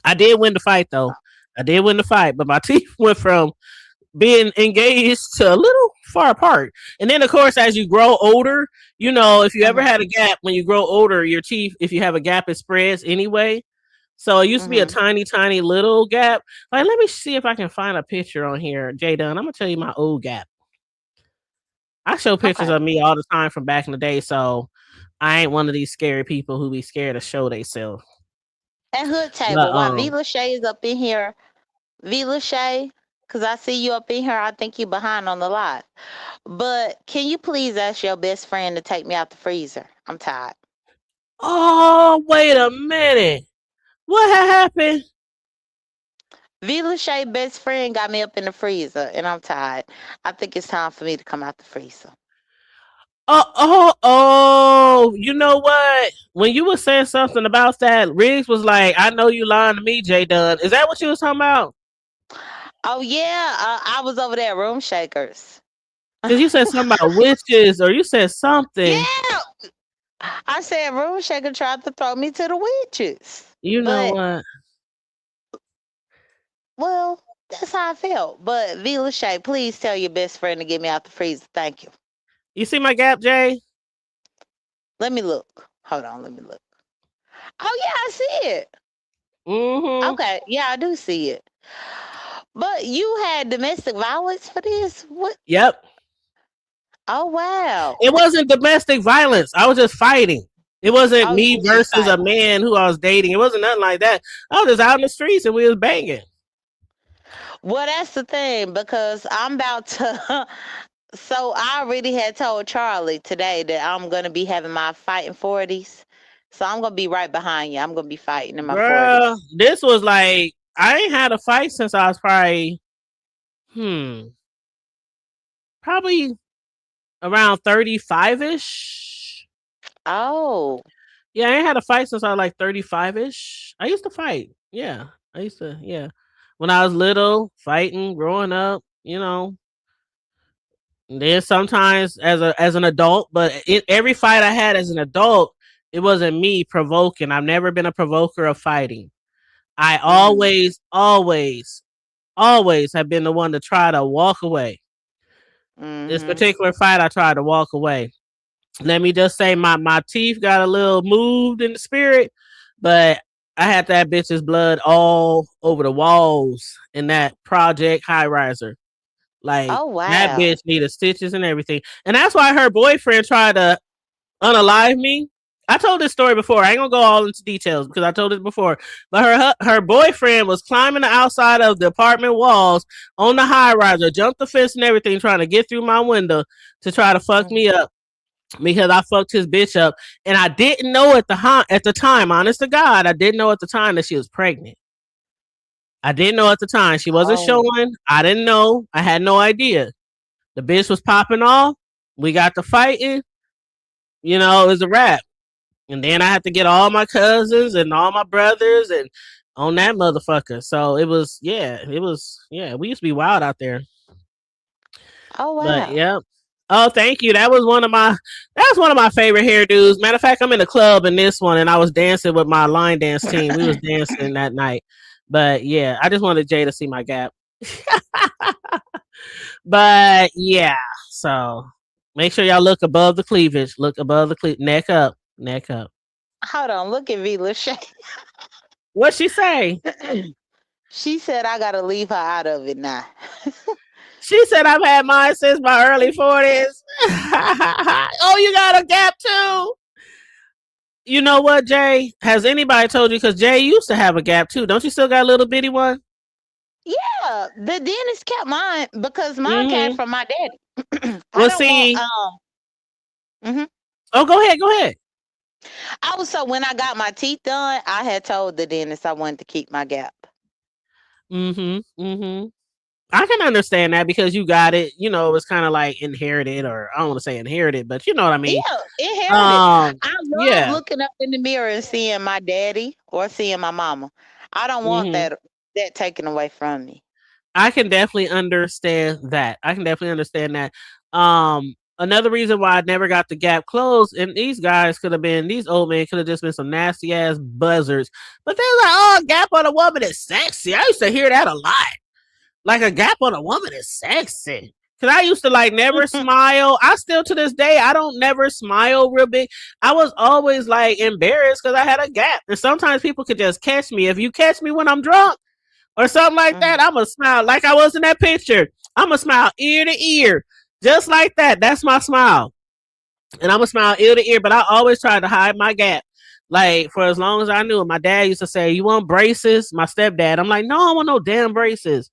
I did win the fight though. I did win the fight, but my teeth went from being engaged to a little far apart. And then, of course, as you grow older, if you ever Mhm. had a gap, when you grow older, your teeth, if you have a gap, it spreads anyway. So it used to be a Mhm. tiny, tiny little gap. Like, let me see if I can find a picture on here, Jay Dunn. I'm gonna tell you my old gap. I show pictures Okay. of me all the time from back in the day, so I ain't one of these scary people who be scared to show themselves. And hood But table, while V Lachey is up in here, V Lachey, because I see you up in here, I think you behind on the lot. But can you please ask your best friend to take me out the freezer? I'm tired. oh, wait a minute, what happened? V Lachey best friend got me up in the freezer and I'm tired. I think it's time for me to come out the freezer. Oh, you know what? When you were saying something about that, Riggs was like, I know you lying to me, Jay Dunn. Is that what you was talking about? Oh yeah, I was over there at Room Shakers. Because you said something about witches or you said something. Yeah, I said Room Shaker tried to throw me to the witches, You know but what? well, that's how I felt. But V Lachey, please tell your best friend to get me out the freezer. Thank you. You see my gap, Jay? Let me look. Hold on, let me look. Oh yeah, I see it. Mm-hmm. Okay, yeah, I do see it. But you had domestic violence for this? What? Yep. Oh wow. It wasn't domestic violence. I was just fighting. It wasn't Oh, you me was just versus a fighting. man who I was dating. It wasn't nothing like that. I was just out in the streets and we was banging. Well, that's the thing because I'm about to. So I already had told Charlie today that I'm gonna be having my fighting 40s. So I'm gonna be right behind you. I'm gonna be fighting in my 40s. Girl, this was like I ain't had a fight since I was probably probably around 35-ish. Oh. Yeah, I ain't had a fight since I was like 35-ish. I used to fight. Yeah. I used to, yeah. When I was little, fighting, growing up, And then sometimes as an adult, but every fight I had as an adult, it wasn't me provoking. I've never been a provoker of fighting. I Mm, always have been the one to try to walk away. This mm-hmm. particular fight, I tried to walk away. Let me just say, my teeth got a little moved in the spirit, but I had that bitch's blood all over the walls in that project high riser. Like Oh that wow. bitch needed stitches and everything, and that's why her boyfriend tried to unalive me. I told this story before. I ain't gonna go all into details because I told it before. But her boyfriend was climbing the outside of the apartment walls on the high riser, jumped the fence and everything, trying to get through my window to try to fuck Mm. me up because I fucked his bitch up, and I didn't know at the time. Honest to God, I didn't know at the time that she was pregnant. I didn't know at the time she wasn't Oh. showing. I didn't know. I had no idea. The bitch was popping off. We got to fighting. It was a wrap. And then I had to get all my cousins and all my brothers and on that motherfucker. So we used to be wild out there. Oh But wow. yeah. Oh, thank you. That's one of my favorite hairdos. Matter of fact, I'm in a club in this one and I was dancing with my line dance team. We was dancing that night. But yeah, I just wanted Jay to see my gap. But yeah, so make sure y'all look above the cleavage. Look above the neck up. Neck up. Hold on. Look at V. Lachey. What'd she say? She said I gotta leave her out of it now. She said I've had mine since my early 40s. Oh, you got a gap too? You know what, Jay? Has anybody told you? Because Jay used to have a gap too. Don't you still got a little bitty one? Yeah, the dentist kept mine because mine came Mm-hmm. from my daddy. I Well, don't want see. mhm. Oh, go ahead. Go ahead. I was so when I got my teeth done, I had told the dentist I wanted to keep my gap. Mm-hmm. Mm-hmm. I can understand that because you got it. It's kind of like inherited, or I don't want to say inherited, but you know what I mean. Yeah, inherited. I love Yeah. looking up in the mirror and seeing my daddy or seeing my mama. I don't want Mm-hmm. that taken away from me. I can definitely understand that. Another reason why I never got the gap closed, and these old men could have just been some nasty ass buzzards. But they're like, oh, a gap on a woman is sexy. I used to hear that a lot. Like a gap on a woman is sexy. Cause I used to like never smile. I still to this day, I don't never smile real big. I was always like embarrassed because I had a gap. And sometimes people could just catch me. If you catch me when I'm drunk, or something like that, I'm going to smile like I was in that picture. I'm going to smile ear to ear, just like that. That's my smile. And I'm going to smile ear to ear, but I always tried to hide my gap. Like, for as long as I knew it, my dad used to say, you want braces? My stepdad. I'm like, no, I don't want no damn braces.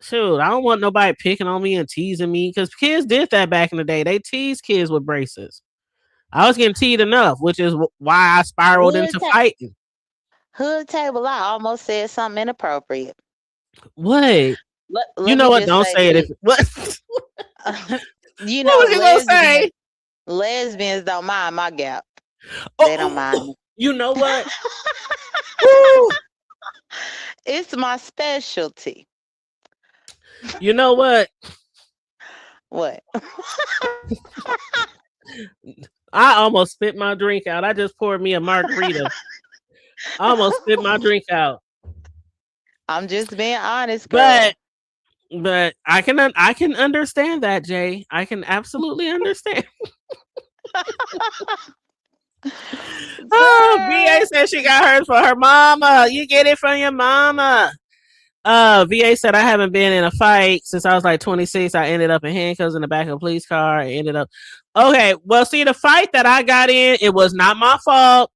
Shoot, I don't want nobody picking on me and teasing me because kids did that back in the day. They teased kids with braces. I was getting teased enough, which is why I spiraled Hood, into ta- fighting. hood table. I almost said something inappropriate. What? You Let know me what? just Don't say say it. this. What? You What know, was you gonna say? lesbians don't mind my gap. They don't Oh, mind. you know what? Woo! It's my specialty. You know what? What? I almost spit my drink out. I just poured me a margarita. I almost spit my drink out. I'm just being honest, But girl. I can understand that, Jay. I can absolutely understand. Oh, BA Girl. said she got hers for her mama. You get it from your mama. VA said I haven't been in a fight since I was like 26. I ended up in handcuffs in the back of a police car. I ended up okay. Well, see, the fight that I got in, it was not my fault.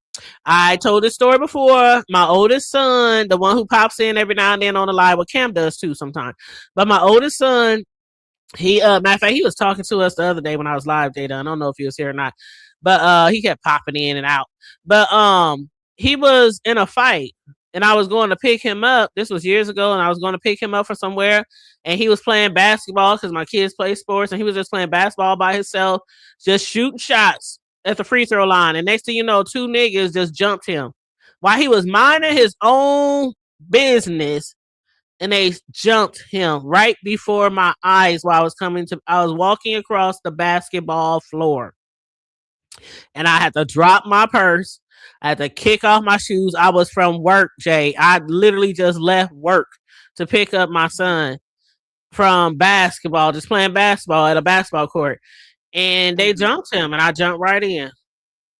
I told this story before. My oldest son, the one who pops in every now and then on the live, what Cam does too sometimes. But my oldest son, he matter of fact, he was talking to us the other day when I was live, Jada. I don't know if he was here or not. But he kept popping in and out. But he was in a fight and I was going to pick him up. This was years ago, and I was going to pick him up from somewhere. And he was playing basketball because my kids play sports, and he was just playing basketball by himself, just shooting shots at the free throw line. And next thing you know, two niggas just jumped him while he was minding his own business, and they jumped him right before my eyes while I was walking across the basketball floor. And I had to drop my purse. I had to kick off my shoes. I was from work, Jay. I literally just left work to pick up my son from basketball, just playing basketball at a basketball court. And they jumped him, and I jumped right in.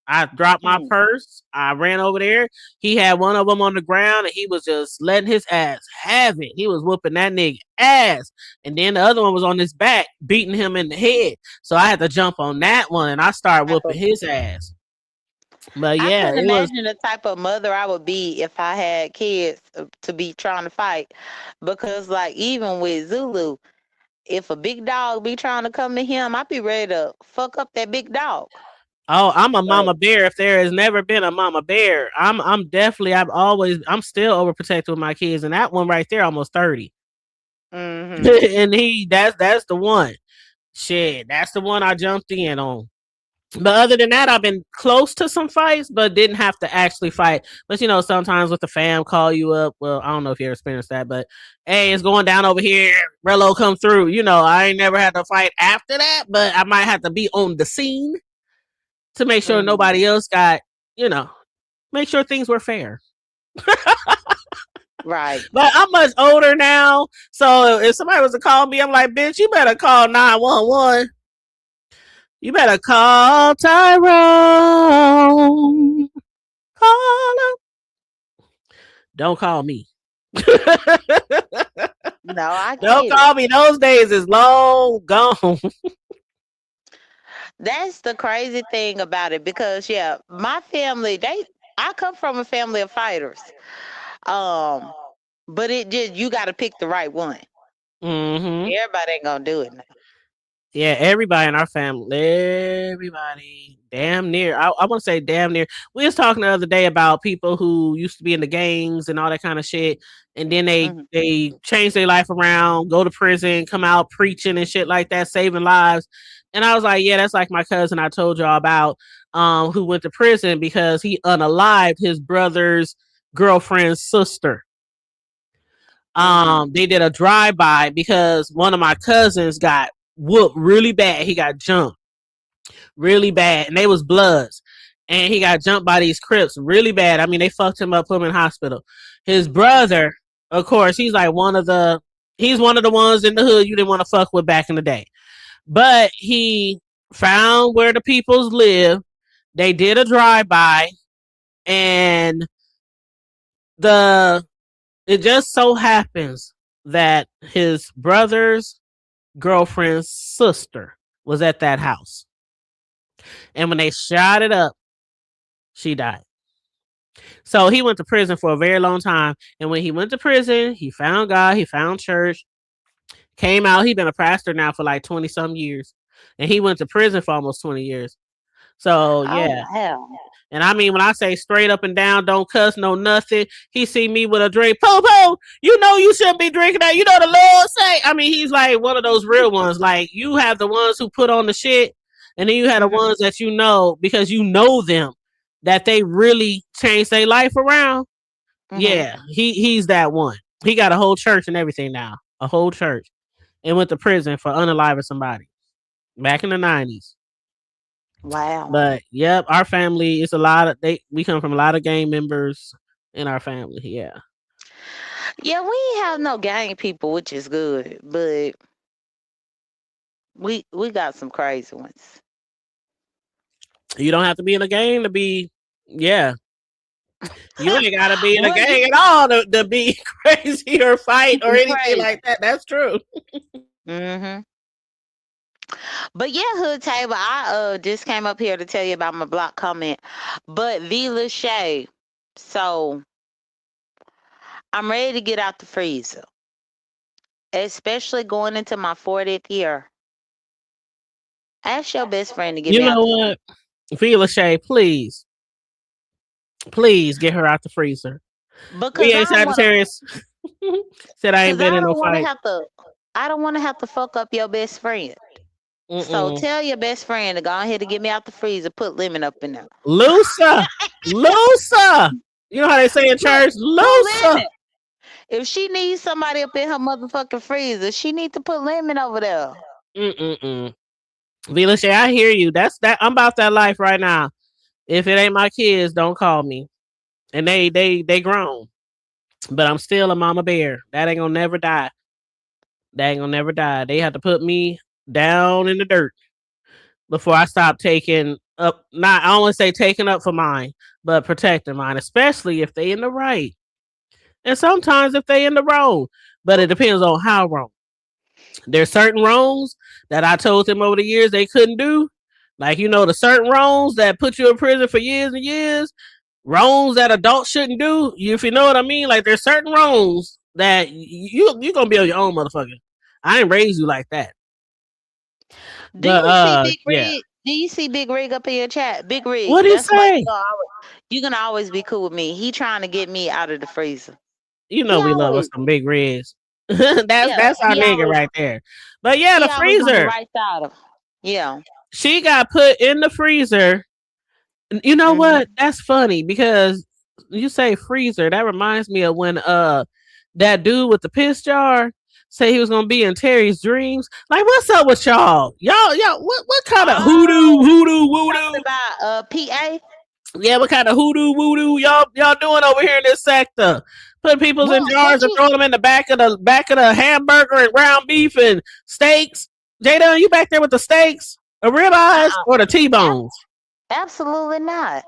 I dropped my purse. I ran over there. He had one of them on the ground, and he was just letting his ass have it. He was whooping that nigga ass. And then the other one was on his back, beating him in the head. So I had to jump on that one, and I started whooping his ass. But yeah, I couldn't imagine the type of mother I would be if I had kids to be trying to fight. Because, like, even with Zulu, if a big dog be trying to come to him, I'd be ready to fuck up that big dog. Oh, I'm a mama bear. If there has never been a mama bear, I'm still overprotective with my kids, and that one right there almost 30. And that's the one. Shit, that's the one I jumped in on. But other than that, I've been close to some fights, but didn't have to actually fight. But sometimes with the fam call you up. Well, I don't know if you ever experienced that, but hey, it's going down over here. Relo come through. I ain't never had to fight after that, but I might have to be on the scene to make sure nobody else got, make sure things were fair. Right. But I'm much older now, so if somebody was to call me, I'm like, bitch, you better call 911. You better call Tyrone. Call him. Don't call me. No, I don't call me. Those days is long gone. That's the crazy thing about it, because my family, I come from a family of fighters. But you got to pick the right one. Everybody ain't gonna do it now. Yeah, everybody in our family, everybody, damn near. I want to say damn near. We was talking the other day about people who used to be in the gangs and all that kind of shit, and then they change their life around, go to prison, come out preaching and shit like that, saving lives. And I was like, yeah, that's like my cousin I told y'all about, who went to prison because he unalived his brother's girlfriend's sister. They did a drive-by because one of my cousins got whooped really bad. He got jumped really bad, and they was bloods, and he got jumped by these Crips really bad. I mean, they fucked him up, put him in hospital. His brother, of course, he's one of the ones in the hood you didn't want to fuck with back in the day. But he found where the peoples live. They did a drive-by, and it just so happens that his brother's girlfriend's sister was at that house. And when they shot it up, she died. So he went to prison for a very long time. And when he went to prison, he found God, he found church, came out. He's been a pastor now for like 20 some years. And he went to prison for almost 20 years. So yeah. Oh, and I mean, when I say straight up and down, don't cuss, no nothing, he see me with a drink. Po, you shouldn't be drinking that. You know the Lord say. I mean, he's like one of those real ones. Like, you have the ones who put on the shit, and then you have the ones that because you know them, that they really changed their life around. Yeah, he's that one. He got a whole church and everything now. A whole church. And went to prison for unaliving somebody back in the 90s. Wow. But yep, our family is we come from a lot of gang members in our family. Yeah. Yeah, we ain't have no gang people, which is good, but we got some crazy ones. You don't have to be in a gang to be, yeah. You ain't gotta be in a Well, gang at all to be crazy or fight or anything crazy. like that. That's true. Hmm. But yeah, Hood Table, I just came up here to tell you about my block comment. But V Lachey, so I'm ready to get out the freezer, especially going into my 40th year. Ask your best friend to get You me out know the freezer. what? Vila Shay, please, please get her out the freezer. Because VA I don't want to, Sagittarius said I ain't because been I in no don't want to fight. have to, I don't want to have to fuck up your best friend. So Mm-mm. tell your best friend to go ahead and get me out the freezer, put lemon up in there. Loosa, Loosa. You know how they say in Put, church, put Loosa. lemon. If she needs somebody up in her motherfucking freezer, she need to put lemon over there. Mm-mm-mm. Vila Shay, I hear you. That's that. I'm about that life right now. If it ain't my kids, don't call me. And they grown, but I'm still a mama bear. That ain't gonna never die. That ain't gonna never die. They have to put me down in the dirt before I stop taking up. Not I don't want to say taking up for mine, but protecting mine, especially if they in the right. And sometimes if they in the wrong, but it depends on how wrong. There's certain wrongs that I told them over the years they couldn't do. Like, the certain wrongs that put you in prison for years and years, wrongs that adults shouldn't do. If you know what I mean, like there's certain wrongs that you gonna be on your own, motherfucker. I ain't raised you like that. Do you see But Big yeah. Rig? Do you see Big Rig up in your chat? Big What Rig. do you That's why say? you gonna always be cool with me. He trying to get me out of the freezer. You He know we love us always, some big reds. that's yeah, that's our nigga right there. But yeah, he the always on the freezer. right side of. Yeah. She got put in the freezer. You know Hmm. what? That's funny because you say freezer. That reminds me of when that dude with the piss jar say he was gonna be in Terry's dreams. Like, what's up with y'all? Y'all, what kind of Oh, hoodoo, you talking voodoo? about PA? Yeah, what kind of hoodoo, voodoo y'all doing over here in this sector? Putting people's in What jars and you? throwing them in the back of the hamburger and ground beef and steaks. Jada, you back there with the steaks, the ribeyes, Uh-uh. or the T-bones? Absolutely not.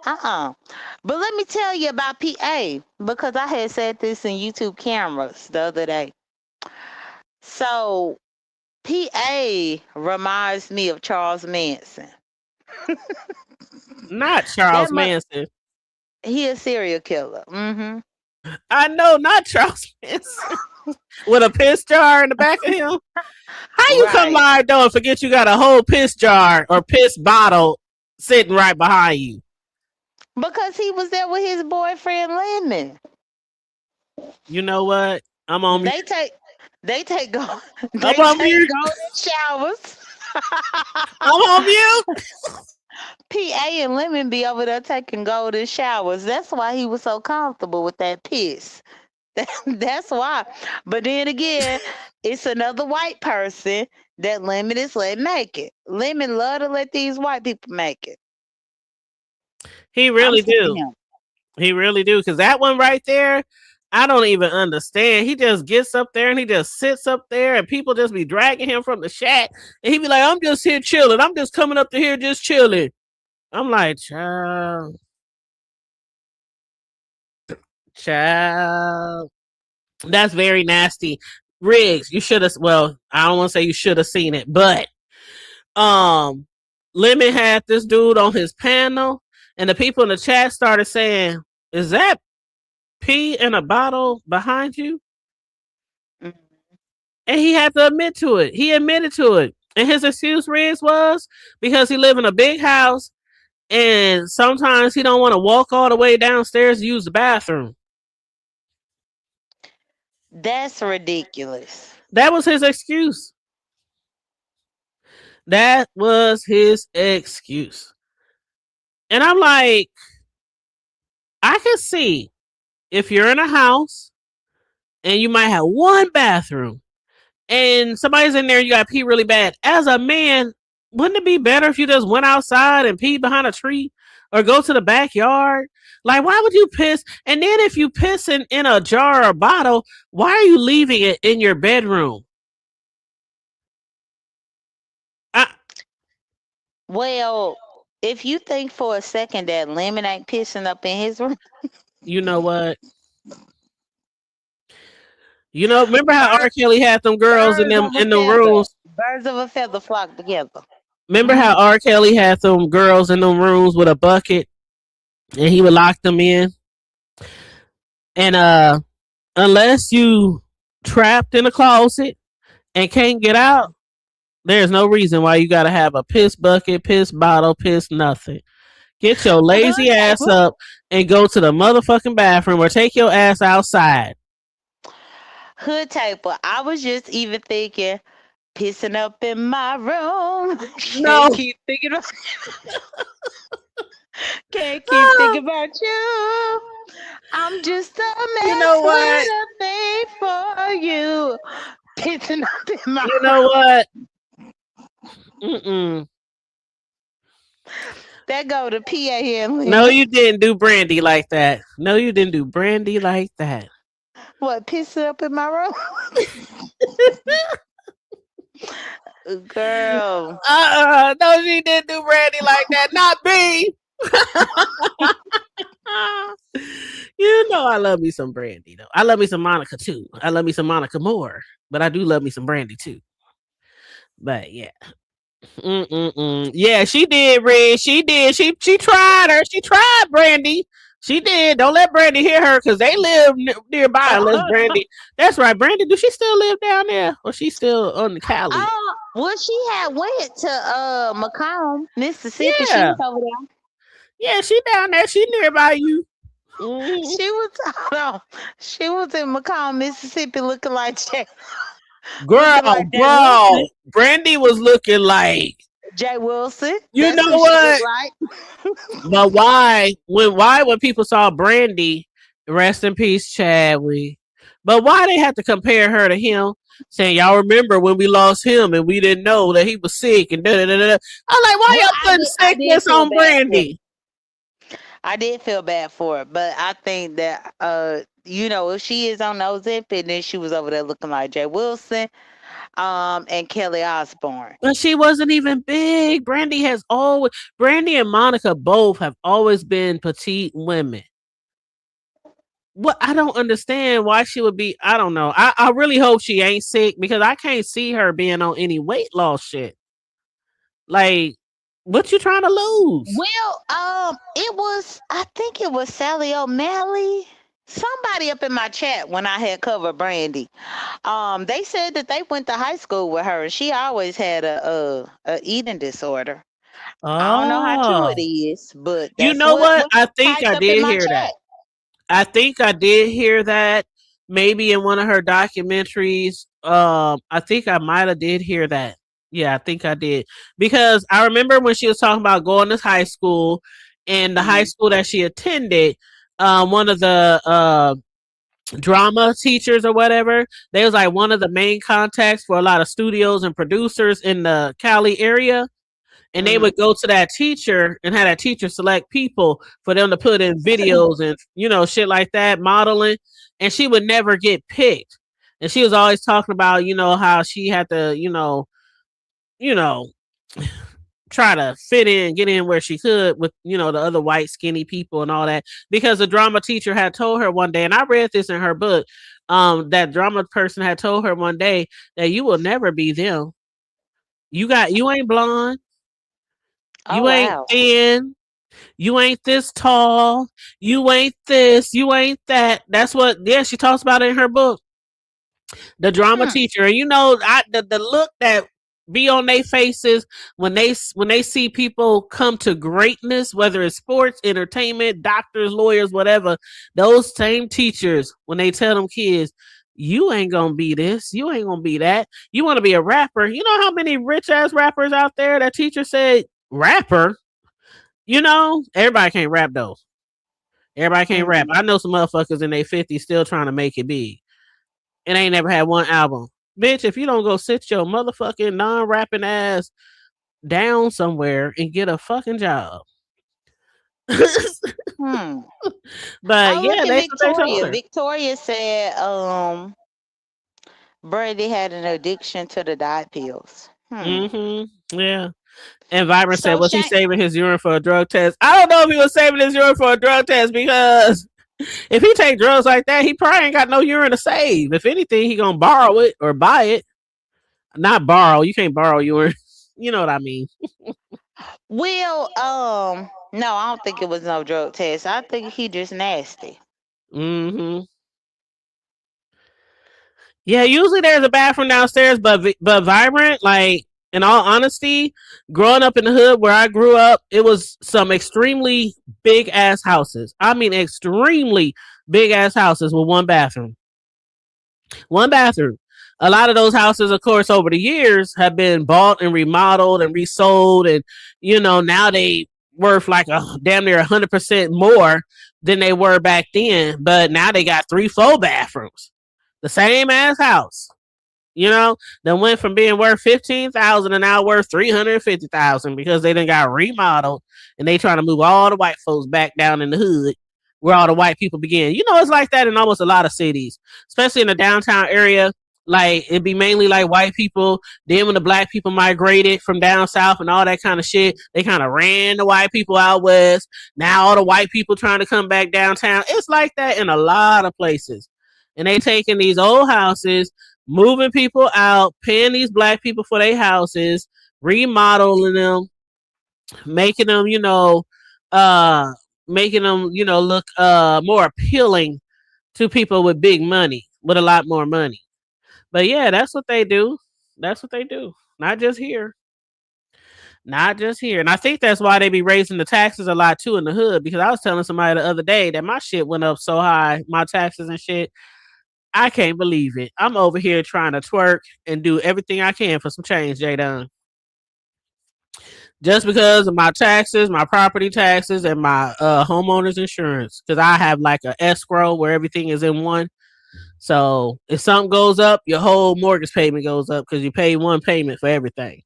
But let me tell you about PA because I had said this in YouTube cameras the other day. So PA reminds me of Charles Manson. Not That Charles much. Manson. He a serial killer. Hmm. I know, not Charles Manson. With a piss jar in the back of him. How you come Right. live though and forget you got a whole piss jar or piss bottle sitting right behind you? Because he was there with his boyfriend Lemon. You know what? I'm on mute. They take they take go I'm they on take mute. golden showers. I'm on mute. PA and Lemon be over there taking golden showers. That's why he was so comfortable with that piss. That's why. But then again, it's another white person that Lemon is letting make it. Lemon love to let these white people make it. He I'm really sick of do. him. He really do. Cause that one right there, I don't even understand. He just gets up there and he just sits up there and people just be dragging him from the shack. And he be like, I'm just here chilling. I'm just coming up to here just chilling. I'm like, child. That's very nasty. Riggs, you should have, well, I don't want to say you should have seen it, but um Lemon had this dude on his panel and the people in the chat started saying, is that pee in a bottle behind you? Mm. And he had to admit to it. He admitted to it. And his excuse, Riggs, was because he live in a big house and sometimes he don't want to walk all the way downstairs to use the bathroom. That's ridiculous. That was his excuse. That was his excuse. And I'm like, I can see if you're in a house and you might have one bathroom and somebody's in there and you got to pee really bad. As a man, wouldn't it be better if you just went outside and pee behind a tree or go to the backyard? Like, why would you piss? And then if you piss in a jar or a bottle, why are you leaving it in your bedroom? I, Well, if you think for a second that Lemon ain't pissing up in his room, You know what? Remember how R. Kelly had them girls in Birds them of a in the feather. rooms? Birds of a feather flock together. Remember Hmm. how R. Kelly had them girls in them rooms with a bucket and he would lock them in? And unless you trapped in a closet and can't get out, there's no reason why you gotta have a piss bucket, piss bottle, piss nothing. Get your lazy Hood ass table. up and go to the motherfucking bathroom or take your ass outside. Hood table. I was just even thinking, pissing up in my room. No. Can't keep thinking about can't keep thinking about you. I'm just a You know mess what? with a thing for you. Pissing up in my You know room. what? Mm-mm. That go to PAN No, limit. you didn't do Brandy like that. No, you didn't do Brandy like that. What, pissing up in my room? Girl. No, she didn't do Brandy like that. Not me. You know I love me some Brandy though. I love me some Monica too. I love me some Monica more, but I do love me some Brandy too. But yeah. Mm-mm-mm. Yeah, she did, Red. She did. She tried her. She tried Brandy. She did. Don't let Brandy hear her because they live nearby. Unless Brandy, that's right. Brandy, do she still live down there, or she still on the Cali? Well, she had went to Macomb, Mississippi. She Yeah, was over there. yeah, she down there. She nearby you. Mhm. She was hold on. She was in Macomb, Mississippi, looking like Jay, Girl, looking like Jay girl, Wilson. Brandy was looking like. Jay Wilson. You That's know who she looked what? like. But why when people saw Brandy, rest in peace, Chadwick. But why they have to compare her to him? Saying y'all remember when we lost him and we didn't know that he was sick and da da da da. I'm like, why Well, y'all putting I did sickness feel on bad for Brandy? I did feel bad for her, but I think that if she is on those Ozempic, then she was over there looking like Jay Wilson, and Kelly Osbourne. But she wasn't even big. Brandy and Monica both have always been petite women. What I don't understand why she would be. I don't know. I really hope she ain't sick because I can't see her being on any weight loss shit. Like, what you trying to lose? Well, I think it was Sally O'Malley. Somebody up in my chat when I had covered Brandy. They said that they went to high school with her and she always had a eating disorder. I don't know how true it Oh, is, but you that's know what what? was I think typed I up in did my hear chat. that. I think I did hear that. Maybe in one of her documentaries. I think I might have did hear that. Yeah, I think I did because I remember when she was talking about going to high school and the high Mhm. school that she attended. One of the drama teachers or whatever. They was like one of the main contacts for a lot of studios and producers in the Cali area. And they Mhm. would go to that teacher and have that teacher select people for them to put in videos and shit like that, modeling. And she would never get picked. And she was always talking about, how she had to, you know, try to fit in, get in where she could with, the other white skinny people and all that. Because the drama teacher had told her one day, and I read this in her book, that drama person had told her one day that you will never be them. You ain't blonde, Oh you ain't wow. thin, you ain't this tall, you ain't this, you ain't that. That's what she talks about it in her book. The drama Hmm. teacher, and the look that be on their faces when they see people come to greatness, whether it's sports, entertainment, doctors, lawyers, whatever. Those same teachers, when they tell them kids, you ain't gonna be this, you ain't gonna be that. You want to be a rapper? You know how many rich ass rappers out there that teacher said rapper? Everybody can't rap though. Everybody can't rap. Mhm. I know some motherfuckers in their 50s still trying to make it big and ain't never had one album. Bitch, if you don't go sit your motherfucking non-rapping ass down somewhere and get a fucking job. Hmm. But Oh, look yeah, at that's what they told Victoria. her. Victoria said Brandy had an addiction to the diet pills. Yeah. And Vibrant said, So was he Shane, saving his urine for a drug test? I don't know if he was saving his urine for a drug test because If he take drugs like that, he probably ain't got no urine to save. If anything, he gonna borrow it or buy it. Not borrow. You can't borrow urine. You know what I mean. Well, no, I don't think it was no drug test. I think he just nasty. Mm-hmm. Yeah, usually there's a bathroom downstairs, but vibrant. Like, in all honesty, growing up in the hood where I grew up, it was some extremely big ass houses. I mean, extremely big ass houses with one bathroom. One bathroom. A lot of those houses, of course, over the years have been bought and remodeled and resold, and now they worth like a damn near 100% more than they were back then. But now they got 3, 4 bathrooms, the same ass house. Then went from being worth 15,000 and now worth 350,000 because they done got remodeled and they trying to move all the white folks back down in the hood where all the white people begin. It's like that in almost a lot of cities, especially in the downtown area. Like, it'd be mainly like white people. Then when the black people migrated from down south and all that kind of shit, they kind of ran the white people out west. Now all the white people trying to come back downtown. It's like that in a lot of places. And they taking these old houses, moving people out, paying these black people for their houses, remodeling them, making them, look more appealing to people with big money, with a lot more money. But yeah, that's what they do. That's what they do. Not just here. Not just here. And I think that's why they be raising the taxes a lot too in the hood. Because I was telling somebody the other day that my shit went up so high, my taxes and shit. I can't believe it. I'm over here trying to twerk and do everything I can for some change, J Dunn. Just because of my taxes, my property taxes, and my homeowner's insurance. Because I have like a escrow where everything is in one. So if something goes up, your whole mortgage payment goes up because you pay one payment for everything.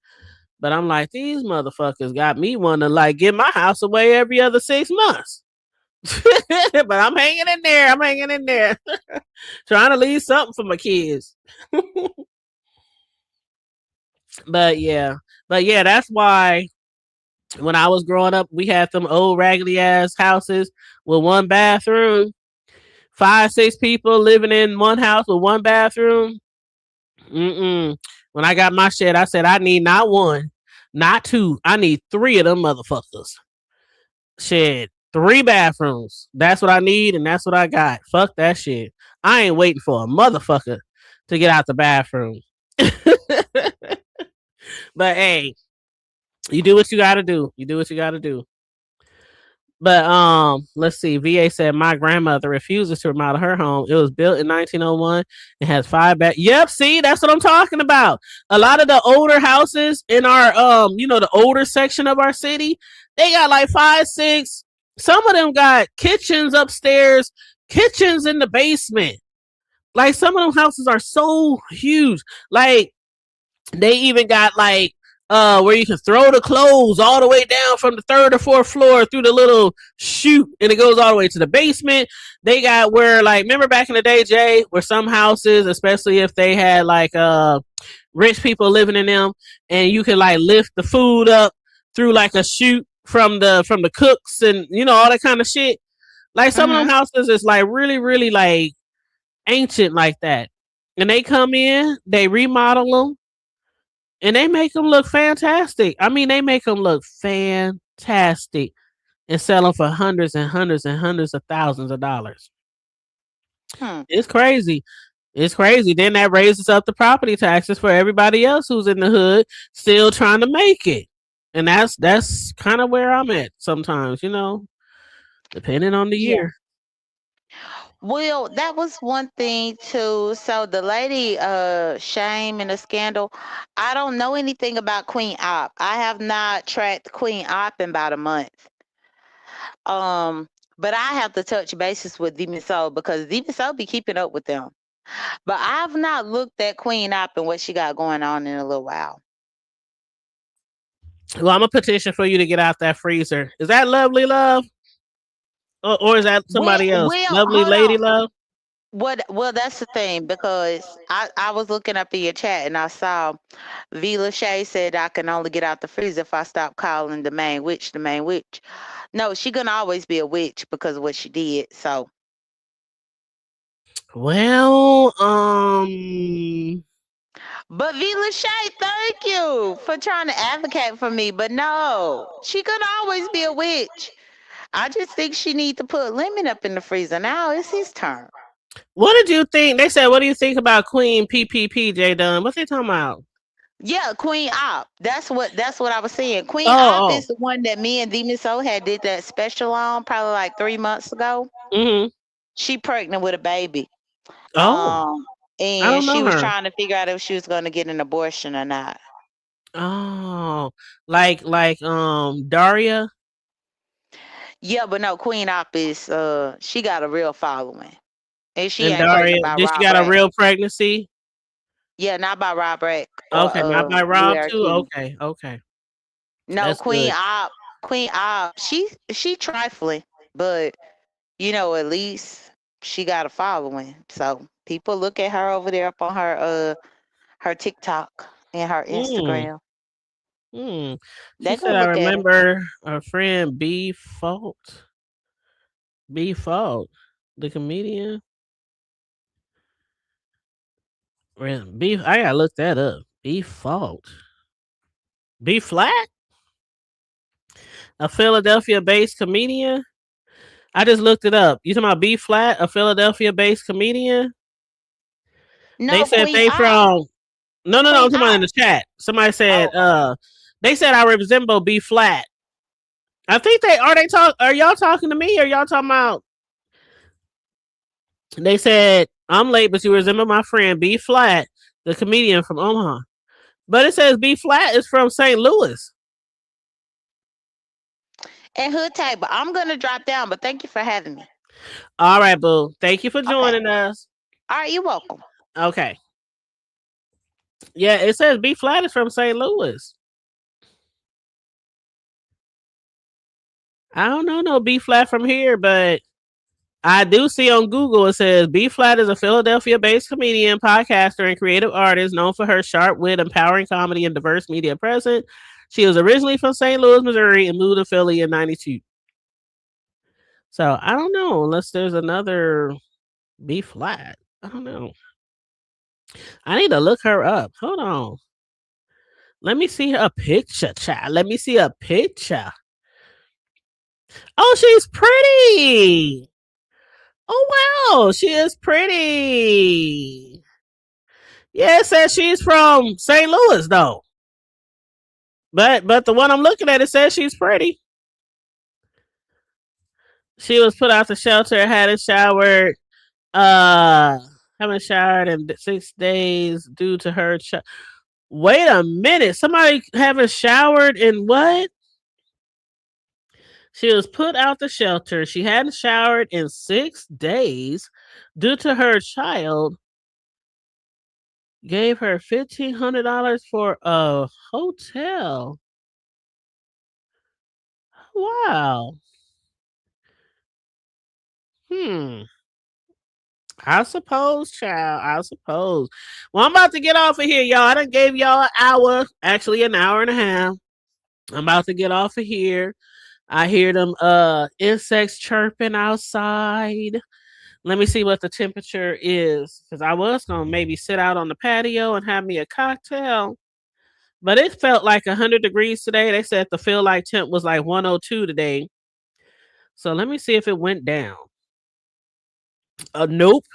But I'm like, these motherfuckers got me wanting to like give my house away every other 6 months. But I'm hanging in there. I'm hanging in there. Trying to leave something for my kids. But yeah. That's why when I was growing up, we had them old raggedy ass houses with one bathroom. 5, 6 people living in one house with one bathroom. When I got my shit, I said I need not 1, not 2. I need 3 of them motherfuckers. Shit, 3 bathrooms. That's what I need, and that's what I got. Fuck that shit. I ain't waiting for a motherfucker to get out the bathroom. But hey, you do what you gotta do. You do what you gotta do. But let's see. VA said my grandmother refuses to remodel her home. It was built in 1901 and has 5 back. Yep, see, that's what I'm talking about. A lot of the older houses in our the older section of our city, they got like 5, 6. Some of them got kitchens upstairs, kitchens in the basement. Like, some of them houses are so huge. Like, they even got like where you can throw the clothes all the way down from the 3rd or 4th floor through the little chute, and it goes all the way to the basement. They got where, like, remember back in the day, Jay, where some houses, especially if they had like rich people living in them, and you could like lift the food up through like a chute from the cooks and all that kind of shit. Like, some of them houses is like really, really like ancient like that, and they come in, they remodel them. And they make them look fantastic. I mean, they make them look fantastic and sell them for hundreds and hundreds and hundreds of thousands of dollars. It's crazy. It's crazy. Then that raises up the property taxes for everybody else who's in the hood still trying to make it. And that's kind of where I'm at sometimes, depending on the year. Well, that was one thing too. So the lady, shame in the scandal, I don't know anything about Queen Op. I have not tracked Queen Op in about a month. But I have to touch bases with Demon Soul because Demon Soul be keeping up with them. But I've not looked at Queen Op and what she got going on in a little while. Well, I'm a petition for you to get out that freezer. Is that Lovely Love? Or is that somebody else? Lovely Lady Love? Well, that's the thing, because I was looking up in your chat and I saw V. Lachey said I can only get out the freezer if I stop calling the main witch the main witch. No, she gonna always be a witch because of what she did. So Well, But V. Lachey, thank you for trying to advocate for me. But no, she could always be a witch. I just think she need to put Lemon up in the freezer. Now it's his turn. what did you think? They said, what do you think about Queen PPP, J Dunn? What's they talking about? Yeah, Queen Op. That's what I was saying. Queen Op Oh, is the one that me and Demon Soul had did that special on probably like 3 months ago. oh. Mm-hmm. She pregnant with a baby. Oh, I And don't she know was her. trying to figure out if she was gonna get an abortion or not. Oh, like Daria Yeah, but no, Queen Op is she got a real following. And she and ain't pregnant Daria. by Did she Rob got a Rack. real pregnancy? Yeah, not by Rob Rack or Okay, not by Rob too. Lee. Okay, okay, No, that's good. Queen Op, she trifling, but at least she got a following. So people look at her over there up on her TikTok and her Mm, Instagram. She They go said, I look at her. remember our friend B Fault. B Fault, the comedian. B, I gotta look that up. B Fault. B Flat, a Philadelphia-based comedian. I just looked it up. You talking about B Flat, a Philadelphia-based comedian? They No, said Queen they Op. from. No. Queen I'm talking about in Op. the chat. Somebody Oh, said, okay. they said I resemble B Flat. I think they are. They talk. Are y'all talking to me? Or y'all talking about? They said I'm late, but you resemble my friend B Flat, the comedian from Omaha. But it says B Flat is from St. Louis. And Hood Table. I'm gonna drop down, but thank you for having me. All right, boo. Thank you for Okay. joining us. All right, you're welcome. Okay. Yeah, it says B Flat is from St. Louis. I don't know no B Flat from here, but I do see on Google it says B Flat is a Philadelphia-based comedian, podcaster, and creative artist known for her sharp wit, empowering comedy, and diverse media presence. She was originally from St. Louis, Missouri, and moved to Philly in '92. So I don't know unless there's another B Flat. I don't know. I need to look her up. Hold on. Let me see a picture, child. Let me see a picture. Oh, she's pretty. Oh wow, she is pretty. Yeah, it says she's from St. Louis though. But the one I'm looking at, it says she's pretty. She was put out the shelter, hadn't showered, uh haven't showered in 6 days due to her wait a minute. Somebody haven't showered in what? She was put out the shelter. She hadn't showered in 6 days due to her child gave her $1,500 for a hotel. Wow. Hmm. I suppose, child. I suppose. Well, I'm about to get off of here, y'all. I done gave y'all an hour, actually an hour and a half. I'm about to get off of here. I hear them insects chirping outside. Let me see what the temperature is. Because I was gonna maybe sit out on the patio and have me a cocktail. But it felt like 100 degrees today. They said the feel like temp was like 102 today. So let me see if it went down. Nope.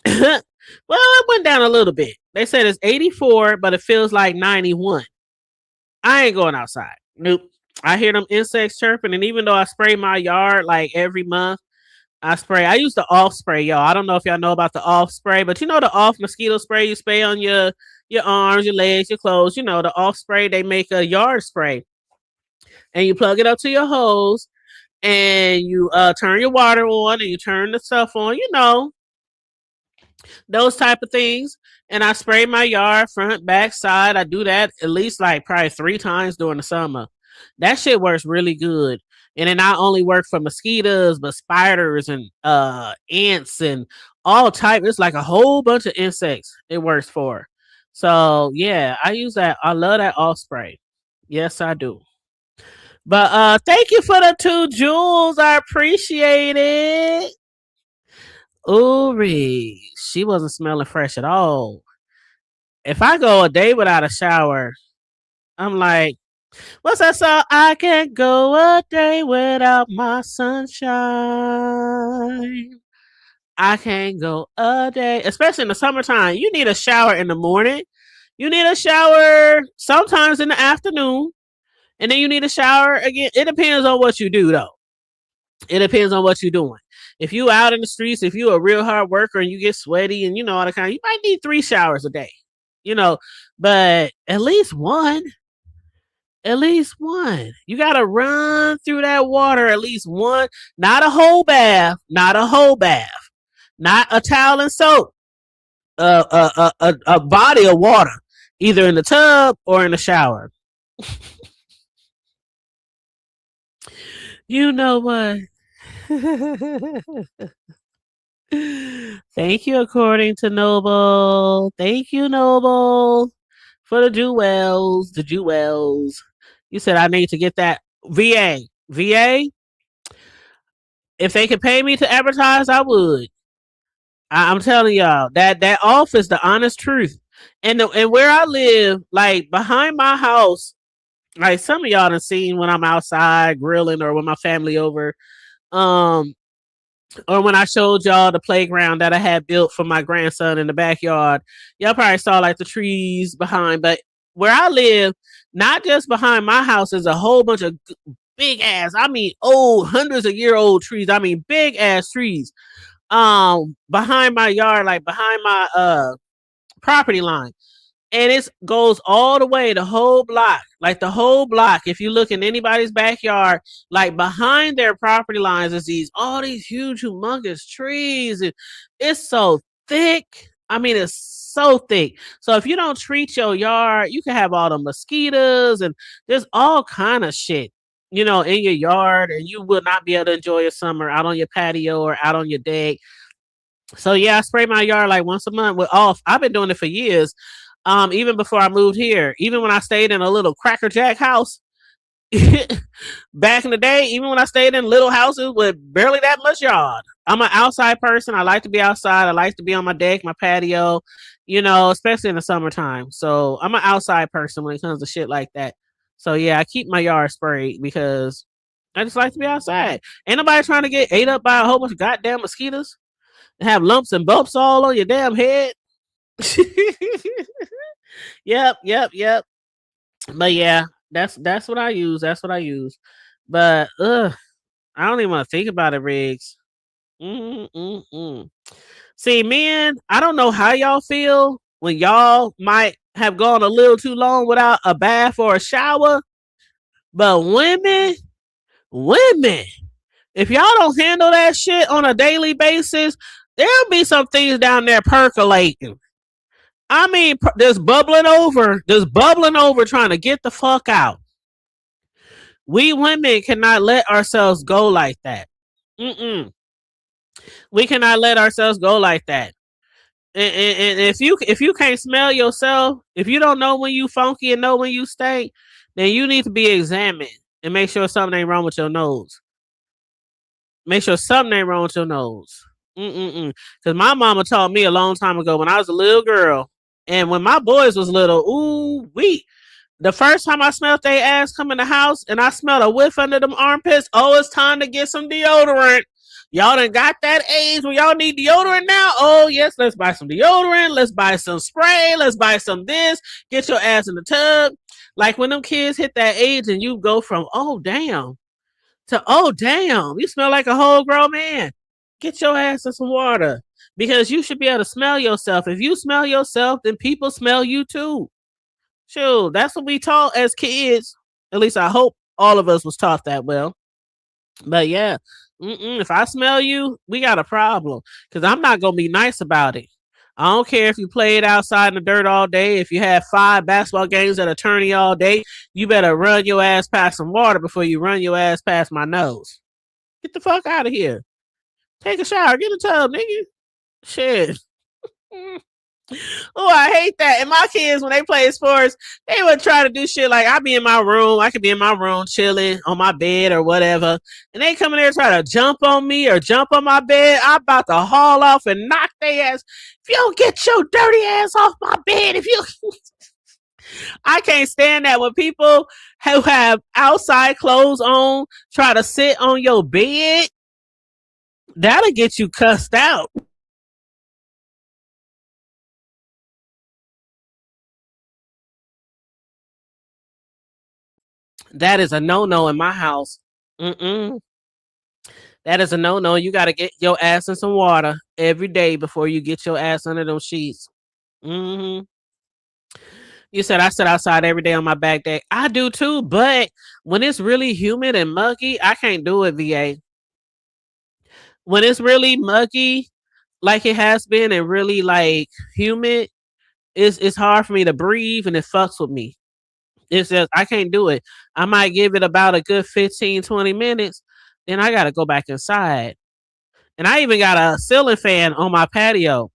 Well, it went down a little bit. They said it's 84, but it feels like 91. I ain't going outside. Nope. I hear them insects chirping, and even though I spray my yard like every month, I spray. I use the off spray, y'all. I don't know if y'all know about the off spray, but you know the off mosquito spray you spray on your arms, your legs, your clothes. You know the off spray. They make a yard spray, and you plug it up to your hose, and you turn your water on, and you turn the stuff on. You know those type of things. And I spray my yard front, back, side. I do that at least like probably 3 times during the summer. That shit works really good. And it not only work for mosquitoes, but spiders and ants and all type. It's like a whole bunch of insects it works for. So yeah, I use that. I love that off spray. Yes, I do. But thank you for the 2 jewels. I appreciate it. Ooh, she wasn't smelling fresh at all. If I go a day without a shower, I'm like, what's that song? I can't go a day without my sunshine. I can't go a day, especially in the summertime. You need a shower in the morning. You need a shower sometimes in the afternoon. And then you need a shower again. It depends on what you do, though. It depends on what you're doing. If you out in the streets, if you a real hard worker and you get sweaty and all the kind, you might need 3 showers a day. But at least one. At least one. You gotta run through that water at least one. Not a whole bath. Not a whole bath. Not a towel and soap. A body of water, either in the tub or in the shower. You know what? Thank you, according to Noble. Thank you, Noble, for the jewels. The jewels. You said I need to get that VA. VA. If they could pay me to advertise, I would. I'm telling y'all that office, the honest truth, and where I live, like behind my house, like some of y'all done seen when I'm outside grilling or with my family over, or when I showed y'all the playground that I had built for my grandson in the backyard. Y'all probably saw like the trees behind, but where I live, not just behind my house, is a whole bunch of big ass, I mean old, hundreds of year old trees. I mean big ass trees. Behind my yard, like behind my property line. And it goes all the way, the whole block, like the whole block. If you look in anybody's backyard, like behind their property lines is all these huge, humongous trees. And it's so thick. I mean, it's so thick. So if you don't treat your yard, you can have all the mosquitoes and there's all kind of shit, in your yard, and you will not be able to enjoy your summer out on your patio or out on your deck. So yeah, I spray my yard like once a month with off. I've been doing it for years. Even before I moved here, even when I stayed in a little Cracker Jack house back in the day, even when I stayed in little houses with barely that much yard. I'm an outside person. I like to be outside. I like to be on my deck, my patio, especially in the summertime. So I'm an outside person when it comes to shit like that. So yeah, I keep my yard sprayed because I just like to be outside. Ain't nobody trying to get ate up by a whole bunch of goddamn mosquitoes and have lumps and bumps all on your damn head. Yep. But yeah, that's what I use. That's what I use. But I don't even want to think about it, Riggs. See, men, I don't know how y'all feel when y'all might have gone a little too long without a bath or a shower. But women, if y'all don't handle that shit on a daily basis, there'll be some things down there percolating. I mean, there's bubbling over, trying to get the fuck out. We women cannot let ourselves go like that. We cannot let ourselves go like that. And if you can't smell yourself, if you don't know when you funky and know when you stink, then you need to be examined and make sure something ain't wrong with your nose. Make sure something ain't wrong with your nose. Because my mama taught me a long time ago when I was a little girl. And when my boys was little, the first time I smelled their ass come in the house and I smelled a whiff under them armpits, it's time to get some deodorant. Y'all done got that age where y'all need deodorant now? Oh, yes, let's buy some deodorant. Let's buy some spray. Let's buy some this. Get your ass in the tub. Like when them kids hit that age and you go from, oh, damn, to, oh, damn, you smell like a whole grown man. Get your ass in some water. Because you should be able to smell yourself. If you smell yourself, then people smell you too. Shoot, that's what we taught as kids. At least I hope all of us was taught that well. But yeah, if I smell you, we got a problem. Because I'm not going to be nice about it. I don't care if you played outside in the dirt all day. If you had 5 basketball games at a tourney all day, you better run your ass past some water before you run your ass past my nose. Get the fuck out of here. Take a shower. Get a tub, nigga. Shit. Oh, I hate that. And my kids, when they play sports, they would try to do shit like I be in my room. I could be in my room chilling on my bed or whatever. And they come in there try to jump on me or jump on my bed. I'm about to haul off and knock their ass. If you don't get your dirty ass off my bed, if you I can't stand that when people who have outside clothes on try to sit on your bed. That'll get you cussed out. That is a no-no in my house. Mm-mm. That is a no-no. You got to get your ass in some water every day before you get your ass under those sheets. Hmm. You said I sit outside every day on my back deck. I do too, but when it's really humid and muggy, I can't do it, VA. When it's really muggy, like it has been, and really like humid, it's hard for me to breathe and it fucks with me. It's just I can't do it. I might give it about a good 15, 20 minutes, then I gotta go back inside. And I even got a ceiling fan on my patio.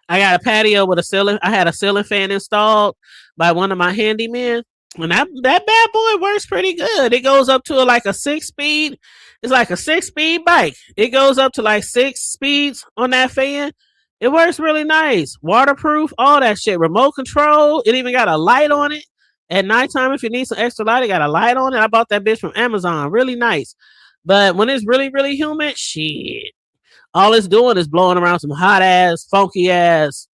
I got a patio with a ceiling. I had a ceiling fan installed by one of my handymen. And that bad boy works pretty good. It goes up to like a 6-speed. It's like a 6-speed bike. It goes up to like 6 speeds on that fan. It works really nice. Waterproof, all that shit. Remote control. It even got a light on it. At nighttime, if you need some extra light, it got a light on it. I bought that bitch from Amazon. Really nice. But when it's really, really humid, shit. All it's doing is blowing around some hot ass, funky ass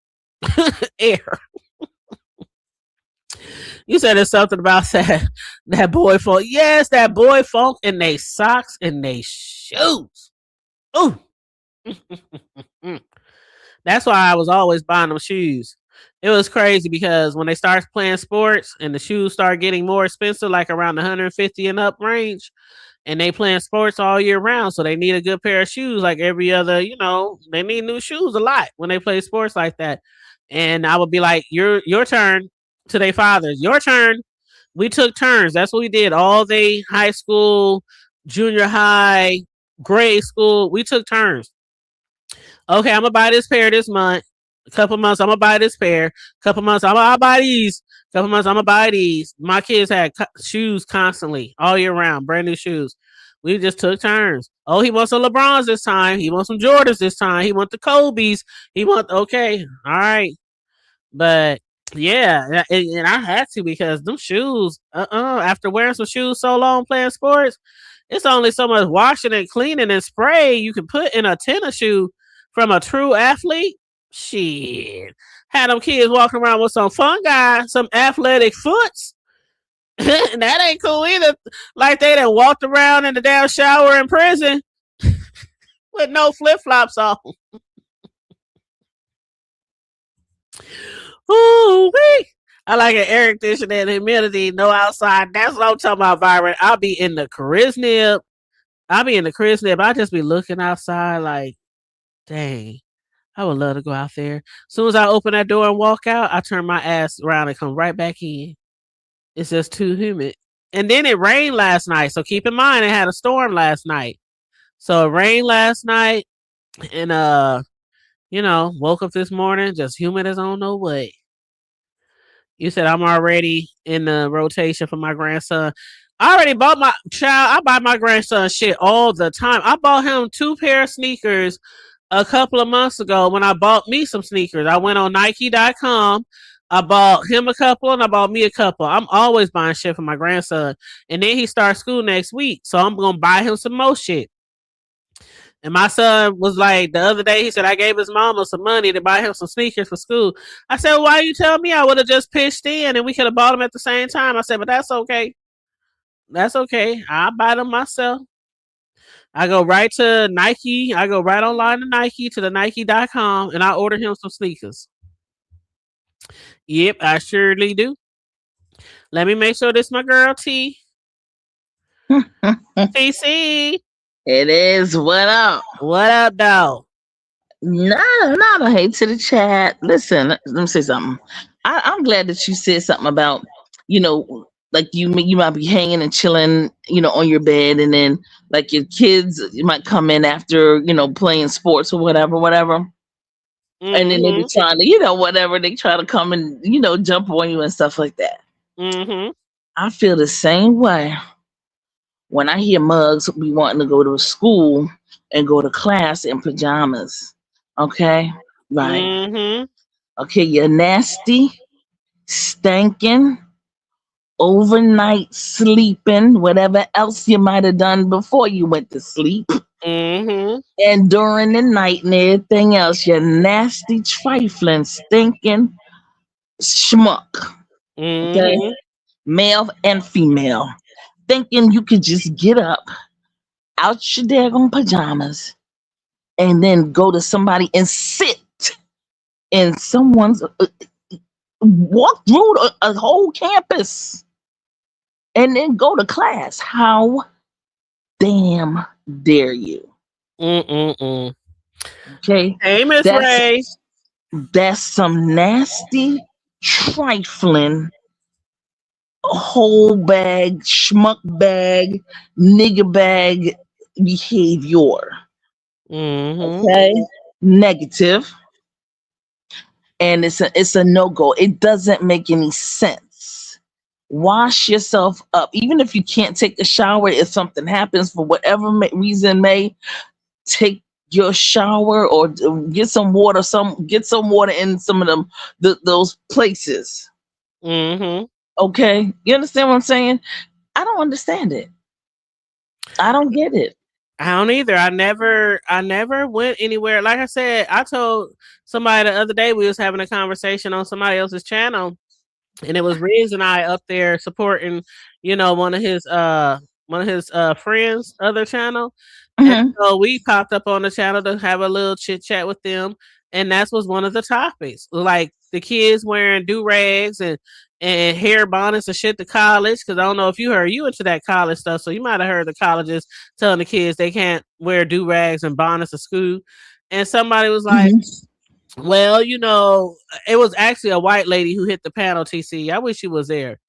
air. You said there's something about that boy funk. Yes, that boy funk in they socks and they shoes. Ooh. That's why I was always buying them shoes. It was crazy because when they start playing sports and the shoes start getting more expensive, like around the 150 and up range, and they playing sports all year round, so they need a good pair of shoes. Like every other, they need new shoes a lot when they play sports like that. And I would be like, your turn to their fathers. Your turn. We took turns. That's what we did all day, high school, junior high, grade school. We took turns. Okay, I'm gonna buy this pair this month. A couple months, I'm gonna buy this pair. A couple months, I'll buy these. A couple months, I'm gonna buy these. My kids had shoes constantly, all year round, brand new shoes. We just took turns. Oh, he wants some LeBrons this time. He wants some Jordans this time. He wants the Kobe's. Okay, all right. But yeah, and I had to because them shoes, after wearing some shoes so long playing sports, it's only so much washing and cleaning and spray you can put in a tennis shoe from a true athlete. Shit. Had them kids walking around with some fungi, some athletic foots. And that ain't cool either. Like they done walked around in the damn shower in prison with no flip flops on. Ooh, wee. I like an air conditioner and humidity, no outside. That's what I'm talking about, Byron. I'll be in the Charisnib. I just be looking outside like, dang, I would love to go out there. As soon as I open that door and walk out, I turn my ass around and come right back in. It's just too humid. And then it rained last night. So keep in mind, it had a storm last night. So it rained last night. And, woke up this morning just humid as I don't know what. You said I'm already in the rotation for my grandson. I already bought my child. I buy my grandson shit all the time. I bought him 2 pair of sneakers a couple of months ago when I bought me some sneakers. I went on Nike.com. I bought him a couple and I bought me a couple. I'm always buying shit for my grandson. And then he starts school next week. So I'm going to buy him some more shit. And my son was like, the other day, he said, I gave his mama some money to buy him some sneakers for school. I said, why you tell me? I would have just pitched in and we could have bought them at the same time. I said, but that's okay. That's okay. I'll buy them myself. I go right to Nike. I go right online to Nike, to the Nike.com, and I order him some sneakers. Yep, I surely do. Let me make sure this is my girl T. TC. It is. What up? What up, dog? Not a hate to the chat. Listen, let me say something. I'm glad that you said something about, like you might be hanging and chilling, on your bed, and then like your kids might come in after, playing sports or whatever. And then they be Mm-hmm. trying to, whatever, they try to come and, jump on you and stuff like that. Mm-hmm. I feel the same way when I hear mugs be wanting to go to school and go to class in pajamas. Okay? Right. Mm-hmm. Okay, you're nasty, stinking, overnight sleeping, whatever else you might have done before you went to sleep. Mm-hmm. And during the night and everything else, you're nasty, trifling, stinking schmuck. Okay? Mm-hmm. Male and female. Thinking you could just get up out your daggone pajamas and then go to somebody and sit in someone's walk through a whole campus and then go to class. How damn dare you? Mm-mm-mm. Okay, Hey, Miss Ray. that's some nasty, trifling, whole bag, schmuck bag, nigger bag behavior. Mm-hmm. Okay, negative, and it's a no go. It doesn't make any sense. Wash yourself up, even if you can't take a shower. If something happens for whatever reason, may take your shower or get some water. Get some water in some of them those places. Mm-hmm. Okay, you understand what I'm saying? I don't understand it. I don't get it. I don't either. I never went anywhere. Like I said, I told somebody the other day we was having a conversation on somebody else's channel, and it was Riz and I up there supporting, one of his friends' other channel. And Mhm. so we popped up on the channel to have a little chit chat with them. And that was one of the topics. Like the kids wearing do rags and hair bonnets and shit to college. Cause I don't know if you heard you into that college stuff. So you might have heard the colleges telling the kids they can't wear do rags and bonnets to school. And somebody was like, Mhm. well, it was actually a white lady who hit the panel, TC. I wish she was there.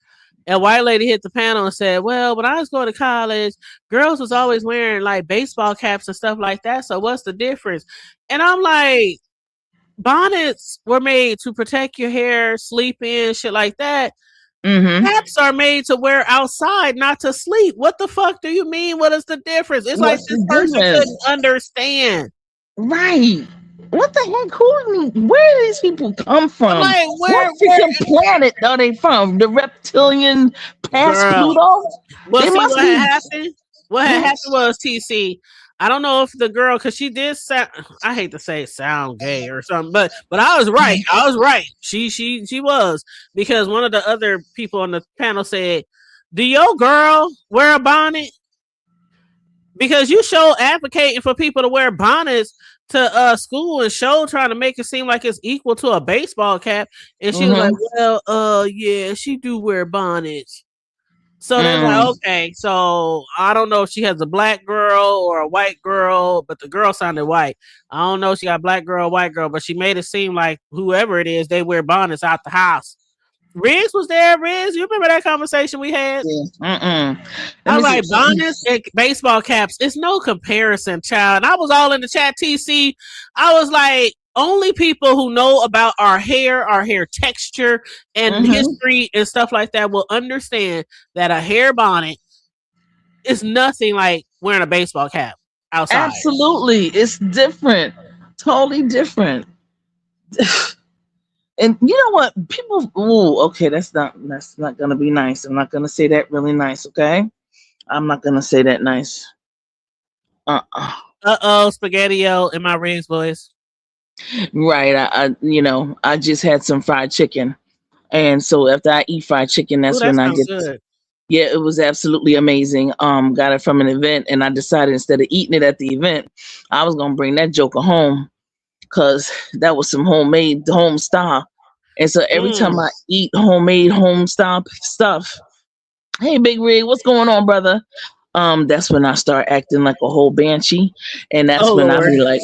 A white lady hit the panel and said, well, when I was going to college, girls was always wearing like baseball caps and stuff like that. So what's the difference? And I'm like, bonnets were made to protect your hair, sleep in, shit like that. Mhm. Caps are made to wear outside, not to sleep. What the fuck do you mean? What is the difference? It's like What's this the person couldn't difference? understand. Right. What the heck? Where do these people come I'm from? like, What freaking planet are they from? The reptilian past girl. Pluto? Well, They see must what had be. happened. What had happened was TC. I don't know if the girl, because she did sound. I hate to say sound gay or something, but I was right. I was right. She was, because one of the other people on the panel said, "Do your girl wear a bonnet?" Because you show advocating for people to wear bonnets to school and show trying to make it seem like it's equal to a baseball cap. And she was like, Mhm. well, yeah, she do wear bonnets. So they was like, Mm. okay, so I don't know if she has a black girl or a white girl, but the girl sounded white. I don't know if she got black girl, white girl, but she made it seem like whoever it is, they wear bonnets out the house. Riggs was there. Riggs, you remember that conversation we had? Yeah. Mm-mm. Let I me was like, see. bonnets and baseball caps. It's no comparison, child. And I was all in the chat, TC. I was like, only people who know about our hair texture, and Mhm. history and stuff like that will understand that a hair bonnet is nothing like wearing a baseball cap outside. Absolutely, it's different. Totally different. And you know what? People. Ooh, okay. That's not gonna be nice. I'm not gonna say that really nice. Okay. I'm not gonna say that nice. Uh-uh. Spaghetti-O in my Riggs voice. Right. I just had some fried chicken, and so after I eat fried chicken, Ooh, that's that when I sounds get. good. Yeah, it was absolutely amazing. Got it from an event, and I decided instead of eating it at the event, I was gonna bring that joker home because that was some homemade home style. And so every time Mm. I eat homemade home style stuff, hey Big Rig, what's going on, brother? that's when I start acting like a whole banshee, and that's Oh when Lord.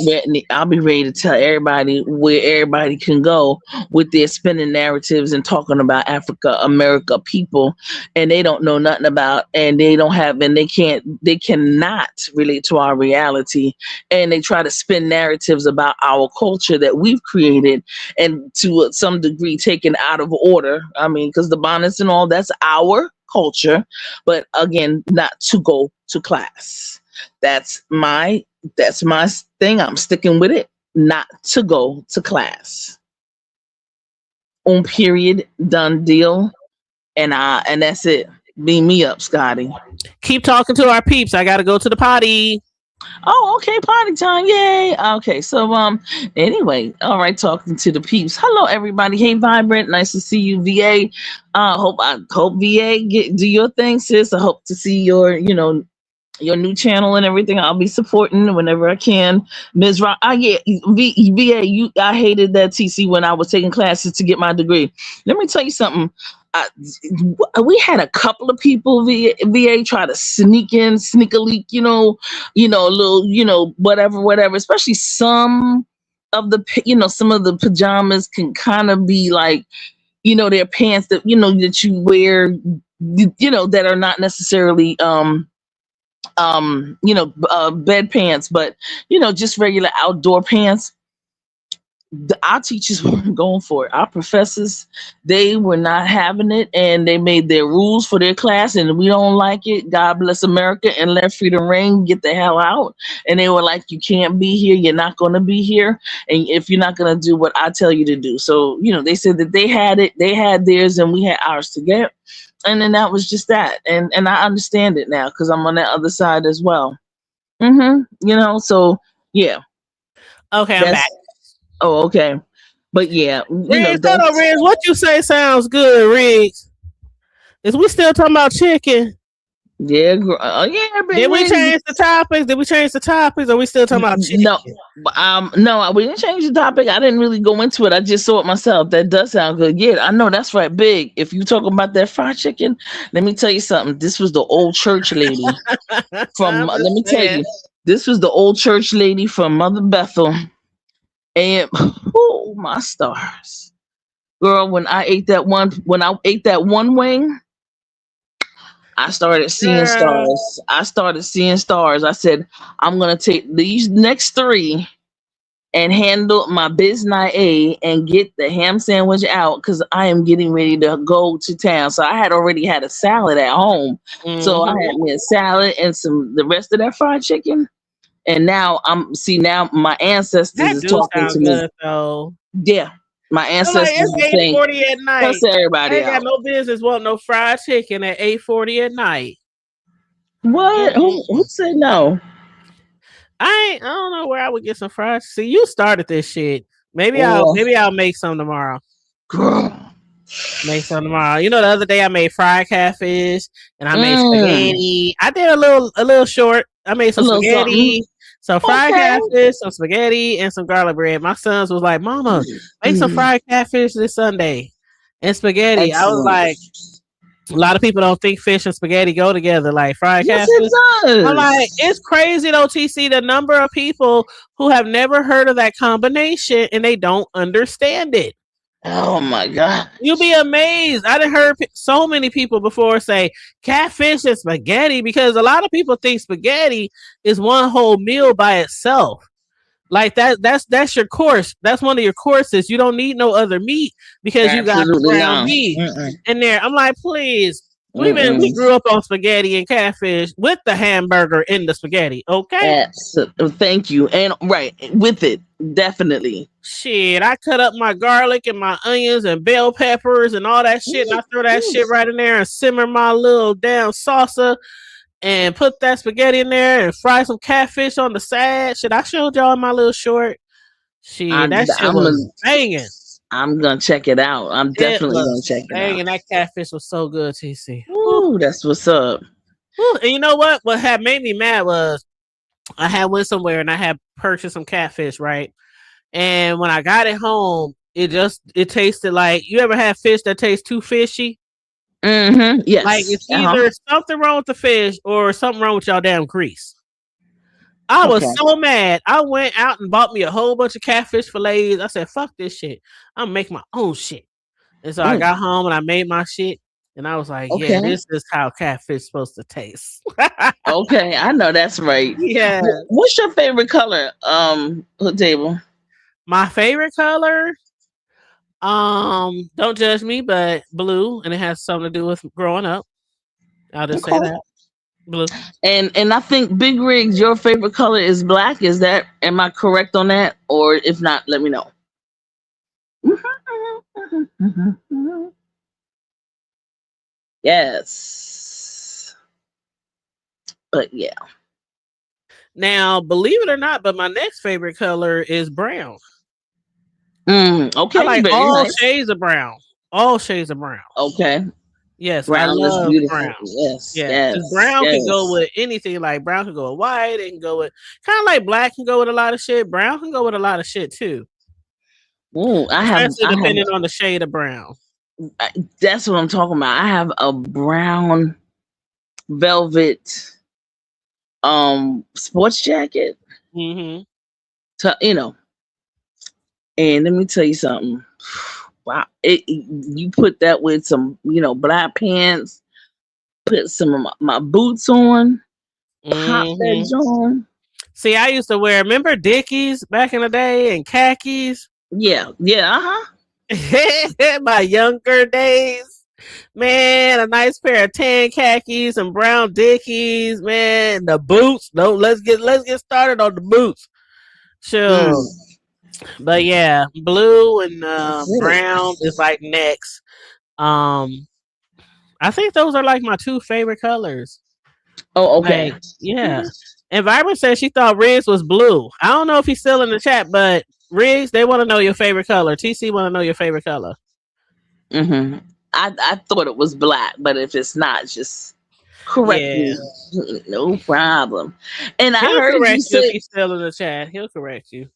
I'll be ready to tell everybody where everybody can go with their spinning narratives and talking about Africa, America, people, and they don't know nothing about, and they don't have, and they cannot relate to our reality, and they try to spin narratives about our culture that we've created, and to some degree taken out of order. I mean, because the bonnets and all, that's our culture, but again, not to go to class. That's my that's my thing. I'm sticking with it. Not to go to class. On period, done deal, and that's it. Beam me up, Scotty. Keep talking to our peeps. I gotta go to the potty. Oh, okay, party time. Yay. Okay, so anyway, all right, talking to the peeps. Hello everybody. Hey Vibrant, nice to see you, VA. I hope VA do your thing, sis. I hope to see your new channel and everything. I'll be supporting whenever I can. Ms. Rock, yeah, VA, I hated that TC when I was taking classes to get my degree. Let me tell you something. I, we had a couple of people VA try to sneak a leak, a little, whatever. Especially some of some of the pajamas can kind of be like, their pants that that you wear, that are not necessarily bed pants, but just regular outdoor pants. Our teachers weren't going for it. Our professors, they were not having it, and they made their rules for their class, and we don't like it. God bless America and let freedom reign. Get the hell out. And they were like, you can't be here. You're not going to be here. And if you're not going to do what I tell you to do. So, they said that they had theirs and we had ours to get. And then that was just that. And I understand it now because I'm on that other side as well. So yeah. Okay, I'm back. Oh, okay. But yeah, Riggs, hold on, Riggs. What you say sounds good, Riggs. Is we still talking about chicken? Yeah, yeah. Did we change the topics? Or are we still talking about chicken? No, we didn't change the topic. I didn't really go into it. I just saw it myself. That does sound good. Yeah, I know that's right. Big. If you talking about that fried chicken, let me tell you something. This was the old church lady from. Let me tell you, this was the old church lady from Mother Bethel, and oh my stars, girl! When I ate that one wing. I started seeing stars. I said, I'm going to take these next 3 and handle my business and get the ham sandwich out because I am getting ready to go to town. So I had already had a salad at home. Mm-hmm. So I had me a salad and the rest of that fried chicken. And now now my ancestors is talking to me. Though. Yeah. My ancestors it's 8:40 at night. Plus everybody I ain't got no business wanting no fried chicken at 8:40 at night. What? Who said no? I don't know where I would get some fried. See, you started this shit. Maybe I'll make some tomorrow. Girl. Make some tomorrow. The other day I made fried catfish and I made spaghetti. I did a little short. I made some spaghetti. So fried catfish, some spaghetti, and some garlic bread. My sons was like, Mama, make some fried catfish this Sunday and spaghetti. Excellent. I was like, a lot of people don't think fish and spaghetti go together, like fried catfish. It does. I'm like, it's crazy though, TC, the number of people who have never heard of that combination and they don't understand it. Oh my God. You'll be amazed. I done heard so many people before say catfish and spaghetti because a lot of people think spaghetti is one whole meal by itself. Like that's your course. That's one of your courses. You don't need no other meat because you got ground beef in there. I'm like, please. We grew up on spaghetti and catfish with the hamburger in the spaghetti. Okay. Thank you. And right with it, definitely. Shit, I cut up my garlic and my onions and bell peppers and all that shit, and I throw that shit right in there and simmer my little damn salsa and put that spaghetti in there and fry some catfish on the side. Shit, I showed y'all in my little short. Shit, that shit was banging. I'm gonna check it out. I'm definitely gonna check it out. And that catfish was so good, TC. Ooh, that's what's up. Ooh, and you know what? What had made me mad was I had went somewhere and I had purchased some catfish, right? And when I got it home, it tasted like, you ever had fish that tastes too fishy? Mm-hmm. Like Yes. it's either something wrong with the fish or something wrong with y'all damn grease. I was Okay. so mad. I went out and bought me a whole bunch of catfish fillets. I said, "Fuck this shit. I'm gonna make my own shit." And so I Mm. got home and I made my shit. And I was like, "Yeah, Okay. this is how catfish supposed to taste." Okay. I know that's right. Yeah. What's your favorite color? Hood table. My favorite color, don't judge me, but blue, and it has something to do with growing up. I'll just say Okay. that. Blue. And I think Big Rigs, your favorite color is black. Is that, am I correct on that? Or if not, let me know. Yes. But yeah. Now, believe it or not, but my next favorite color is brown. I Okay, like very all nice. shades of brown. All shades of brown. Okay. Yes, I Brown is love beautiful. brown. Yes, Yeah, because yes, brown can go yes. with anything. Like brown can go with white. It can go with kind of like black can go with a lot of shit. Brown can go with a lot of shit too, Ooh, especially depending on the shade of brown. that's what I'm talking about. I have a brown velvet sports jacket. Hmm. You know, and let me tell you something. Wow, you put that with some, black pants, put some of my boots on, pop Hmm. that on. See, I used to wear, remember Dickies back in the day and khakis? Yeah, yeah, My younger days. Man, a nice pair of tan khakis and brown Dickies, man. The boots. No, let's get started on the boots. Sure. Mm, But yeah, blue and that's it. brown is like next. Um, I think those are like my two favorite colors. Oh, okay. Like, yeah. And Vibrant said she thought Riggs was blue. I don't know if he's still in the chat, but Riggs, they want to know your favorite color. TC want to know your favorite color. Mm-hmm. I thought it was black, but if it's not, just correct Yeah. me. No problem. And I He'll heard you correct you if say, he's still in the chat. He'll correct you.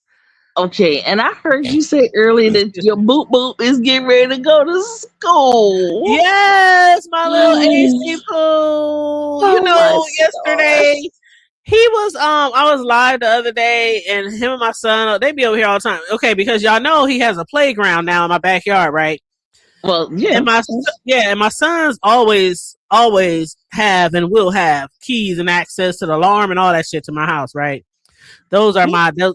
okay, and I heard you say earlier that Excuse your me. boop boop is getting ready to go to school. Yes, my little AC Oh poo. my Yesterday gosh. he was I was live the other day and him and my son, they be over here all the time. Okay, because y'all know he has a playground now in my backyard, right? Well, And yeah. my sons always have and will have keys and access to the alarm and all that shit to my house, right? Those are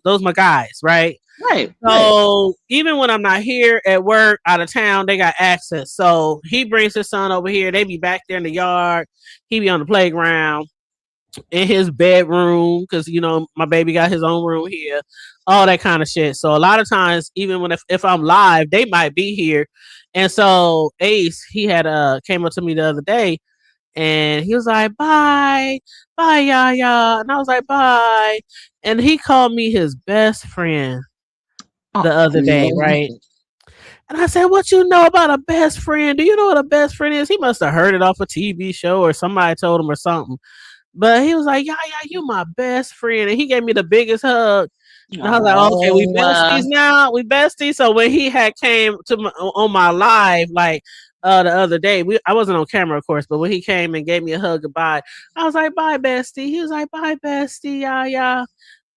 those my guys, right? Right, right. So even when I'm not here at work, out of town, they got access. So he brings his son over here. They be back there in the yard. He be on the playground, in his bedroom, because my baby got his own room here, all that kind of shit. So a lot of times, even when if I'm live, they might be here. And so Ace, he had came up to me the other day and he was like, bye, Yaya. And I was like, bye. And he called me his best friend Oh, the other day, right? And I said, "What you know about a best friend? Do you know what a best friend is?" He must have heard it off a TV show or somebody told him or something. But he was like, "Yeah, you my best friend," and he gave me the biggest hug. And I was like, "Oh, okay, we oh, besties now. We besties." So when he had came to on my live, like the other day, I wasn't on camera, of course, but when he came and gave me a hug goodbye, I was like, "Bye, bestie." He was like, "Bye, bestie." Yeah, yeah.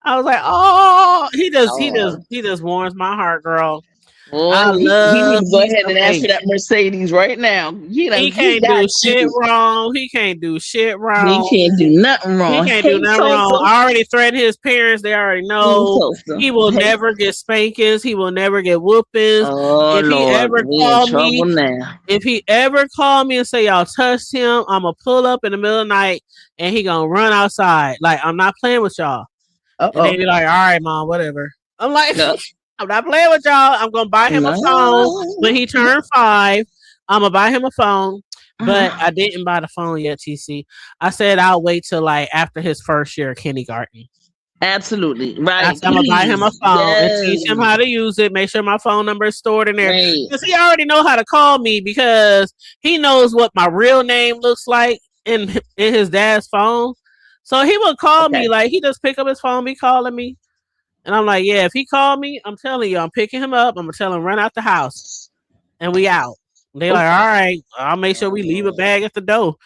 I was like, "Oh," oh. he just warms my heart, girl. I Well, he need love to go me ahead some and ask for Ace. that Mercedes right now. He He can't got do shit you. wrong. He can't do shit He wrong. can't do nothing He wrong. can't do Hey, nothing wrong. Tulsa. I already threatened his parents. They already know. Tulsa. He will Hey. never get spankings. He will never get whoopings. Oh, If he Lord. ever We in call me, trouble now. if he ever call me and say y'all touched him, I'ma pull up in the middle of the night and he gonna run outside. Like I'm not playing with y'all. And they Uh-oh. be like, all right, mom, whatever. I'm like, No. I'm not playing with y'all. I'm gonna buy him a phone when he No. turned 5. I'm gonna buy him a phone, but Uh-huh. I didn't buy the phone yet. TC, I said I'll wait till like after his first year of kindergarten. Absolutely. I Right. said I'm gonna buy him a Please. phone and Yes. teach him how to use it. Make sure my phone number is stored in there Right. because he already know how to call me because he knows what my real name looks like in his dad's phone. So he would call Okay. me like he just pick up his phone, be calling me. And I'm like, yeah, if he called me, I'm telling you, I'm picking him up. I'm gonna tell him run out the house, and we out. They like, all right, I'll make sure we leave a bag at the door.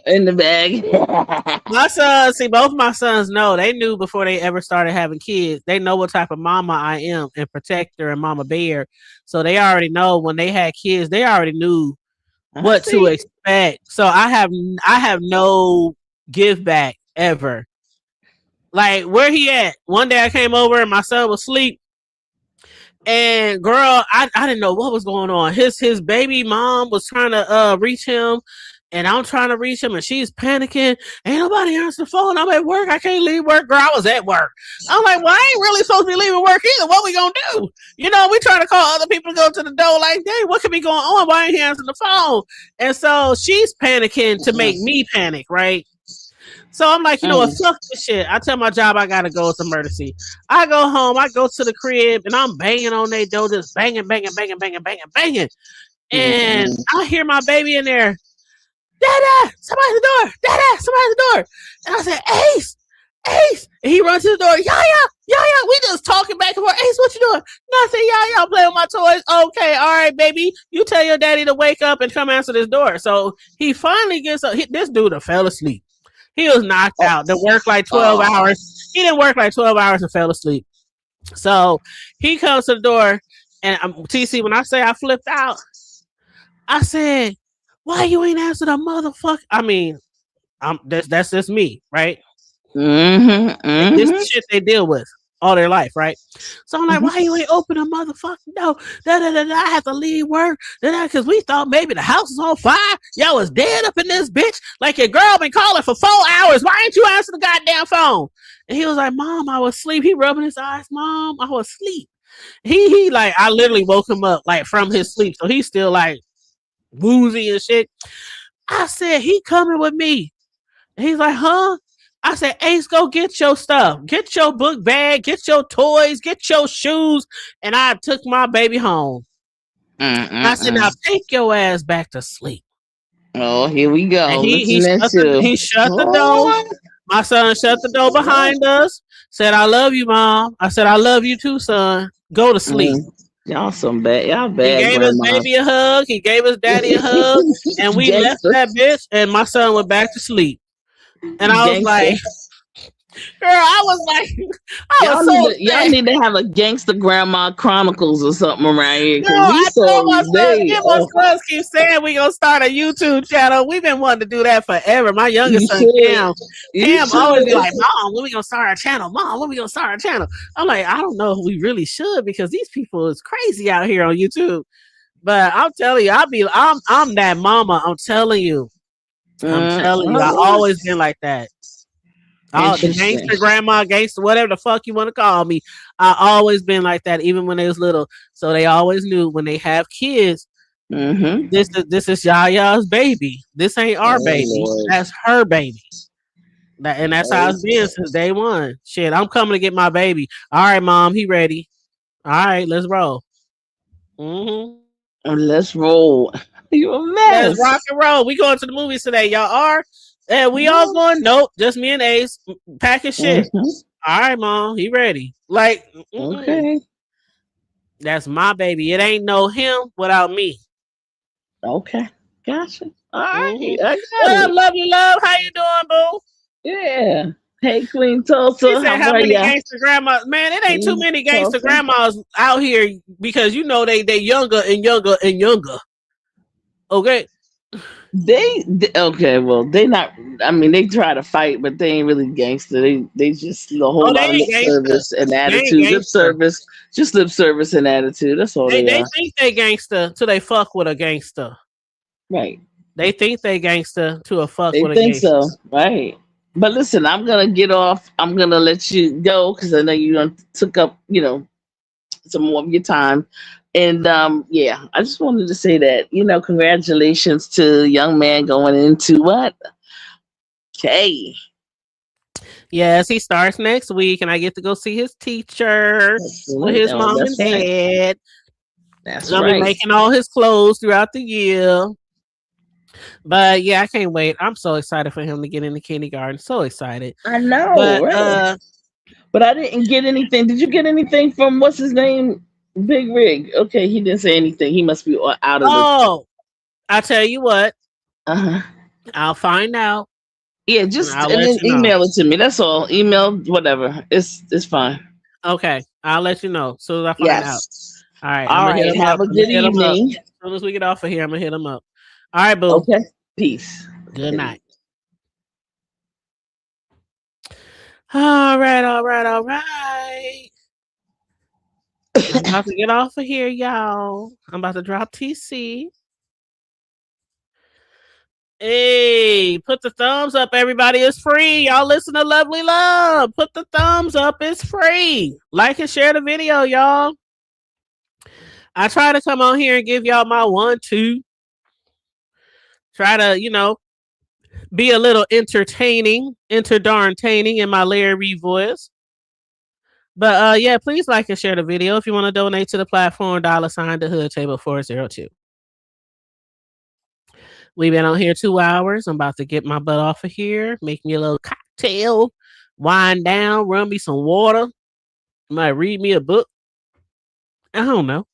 In the bag. My sons, see, both my sons know. They knew before they ever started having kids. They know what type of mama I am and protector and mama bear. So they already know when they had kids, they already knew I what to see. expect. So I have no give back ever. Like where he at? One day I came over and my son was asleep. And girl, I didn't know what was going on. His baby mom was trying to reach him, and I'm trying to reach him, and she's panicking. Ain't nobody answer the phone. I'm at work. I can't leave work. Girl, I was at work. I'm like, well, I ain't really supposed to be leaving work either. What we gonna do? You know, we trying to call other people to go to the door. Like, dang, what could be going on? Why ain't he answering the phone? And so she's panicking to make me panic, right? So I'm like, you know what, fuck this shit. I tell my job I gotta go. It's emergency. I go home, I go to the crib, and I'm banging on their door, just banging, banging, banging, banging, banging, banging. And I hear my baby in there, Dada, somebody at the door, Dada, somebody at the door. And I said, Ace, Ace. And he runs to the door, Yaya, we just talking back and forth. Ace, what you doing? Nothing, Yaya, I'm playing with my toys. Okay, all right, baby. You tell your daddy to wake up and come answer this door. So he finally gets up. This dude fell asleep. He was knocked out. They worked like 12 hours. He didn't work like 12 hours and fell asleep. So he comes to the door, and TC, when I say I flipped out, I said, why you ain't answer the motherfucker? I mean, that's just me, right? This is shit they deal with all their life, right? So I'm like, why you ain't open a motherfucking door? I have to leave work. Because we thought maybe the house was on fire. Y'all was dead up in this bitch. Like your girl been calling for 4 hours. Why ain't you answer the goddamn phone? And he was like, Mom, I was asleep. He rubbing his eyes. Mom, I was asleep. He like, I literally woke him up like from his sleep. So he's still like woozy and shit. I said, he coming with me. And he's like, huh? I said, Ace, go get your stuff. Get your book bag. Get your toys. Get your shoes. And I took my baby home. I said, now take your ass back to sleep. Oh, here we go. And he shut the door. My son shut the door behind us. Said, I love you, Mom. I said, I love you too, son. Go to sleep. Y'all some bad. Y'all bad. He gave his baby a hug. He gave his daddy a hug. And we left that bitch. And my son went back to sleep. And I was like, girl, I was y'all need to have a Gangster Grandma Chronicles or something around here. No, I told my sons keep saying we gonna start a YouTube channel. We've been wanting to do that forever. My youngest son, Cam always be like, Mom, when we gonna start our channel? Mom, when we gonna start our channel? I'm like, I don't know if we really should because these people is crazy out here on YouTube. But I'm telling you, I'm that mama. I'm telling you. I always been like that. The gangster grandma, gangster, whatever the fuck you want to call me. I always been like that, even when they was little. So they always knew when they have kids, this is Yaya's baby. This ain't our baby. Lord. That's her baby. And that's how it's been since day one. Shit, I'm coming to get my baby. All right, Mom, he ready. All right, let's roll. Let's roll. You a mess. Let's rock and roll. We going to the movies today. Y'all are? And we all going? Nope. Just me and Ace. Packing shit. All right, Mom. He ready. Like, okay. That's my baby. It ain't no him without me. Okay. Gotcha. All right. What up, love you, love? How you doing, boo? Yeah. Hey, Queen Tulsa. She said, how many gangster grandmas? Man, it ain't too many gangster grandmas out here because you know they younger and younger and younger. Okay. Well, they not. I mean, they try to fight, but they ain't really gangster. They just a whole lot of lip service and attitude. Lip service and attitude. That's all they are. They think they gangster till they fuck with a gangster. Right. They think they gangster to a fuck with a gangster. They think so. Right. But listen, I'm gonna get off. I'm gonna let you go because I know you took up, some more of your time. And I just wanted to say that, congratulations to the young man going into what? Okay. Yes, he starts next week, and I get to go see his teacher with his mom and dad. That's right. I'll be making all his clothes throughout the year. But yeah, I can't wait. I'm so excited for him to get into kindergarten. So excited. I know. But I didn't get anything. Did you get anything from what's his name? Big Rig. Okay, he didn't say anything. He must be out of the. Oh, I tell you what, Uh huh. I'll find out Yeah, and just I'll and let then you know. email it to me. That's all. Email whatever. It's fine. Okay, I'll let you know as soon as I find out. Yes. All right, I'm All gonna hit right. him Have up. a I'm gonna good hit him up. evening. As soon as we get off of here, I'm gonna hit him up. All right, boo. Okay. Peace. Good night. All right, all right, all right. I'm about to get off of here, y'all. I'm about to drop TC. Hey, put the thumbs up, everybody. It's free. Y'all listen to Lovely Love. Put the thumbs up. It's free. Like and share the video, y'all. I try to come on here and give y'all my 1-2. Try to, be a little entertaining in my Larry voice. But yeah, please like and share the video. If you want to donate to the platform, $ the hood table 402. We've been on here 2 hours. I'm about to get my butt off of here, make me a little cocktail, wind down, run me some water, might read me a book. I don't know.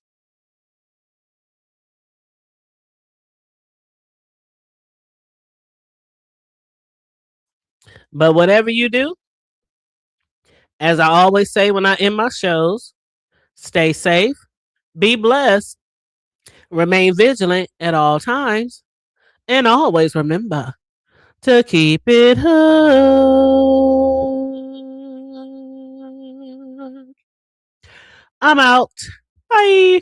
But whatever you do, as I always say when I end my shows, stay safe, be blessed, remain vigilant at all times, and always remember to keep it hood. I'm out. Bye.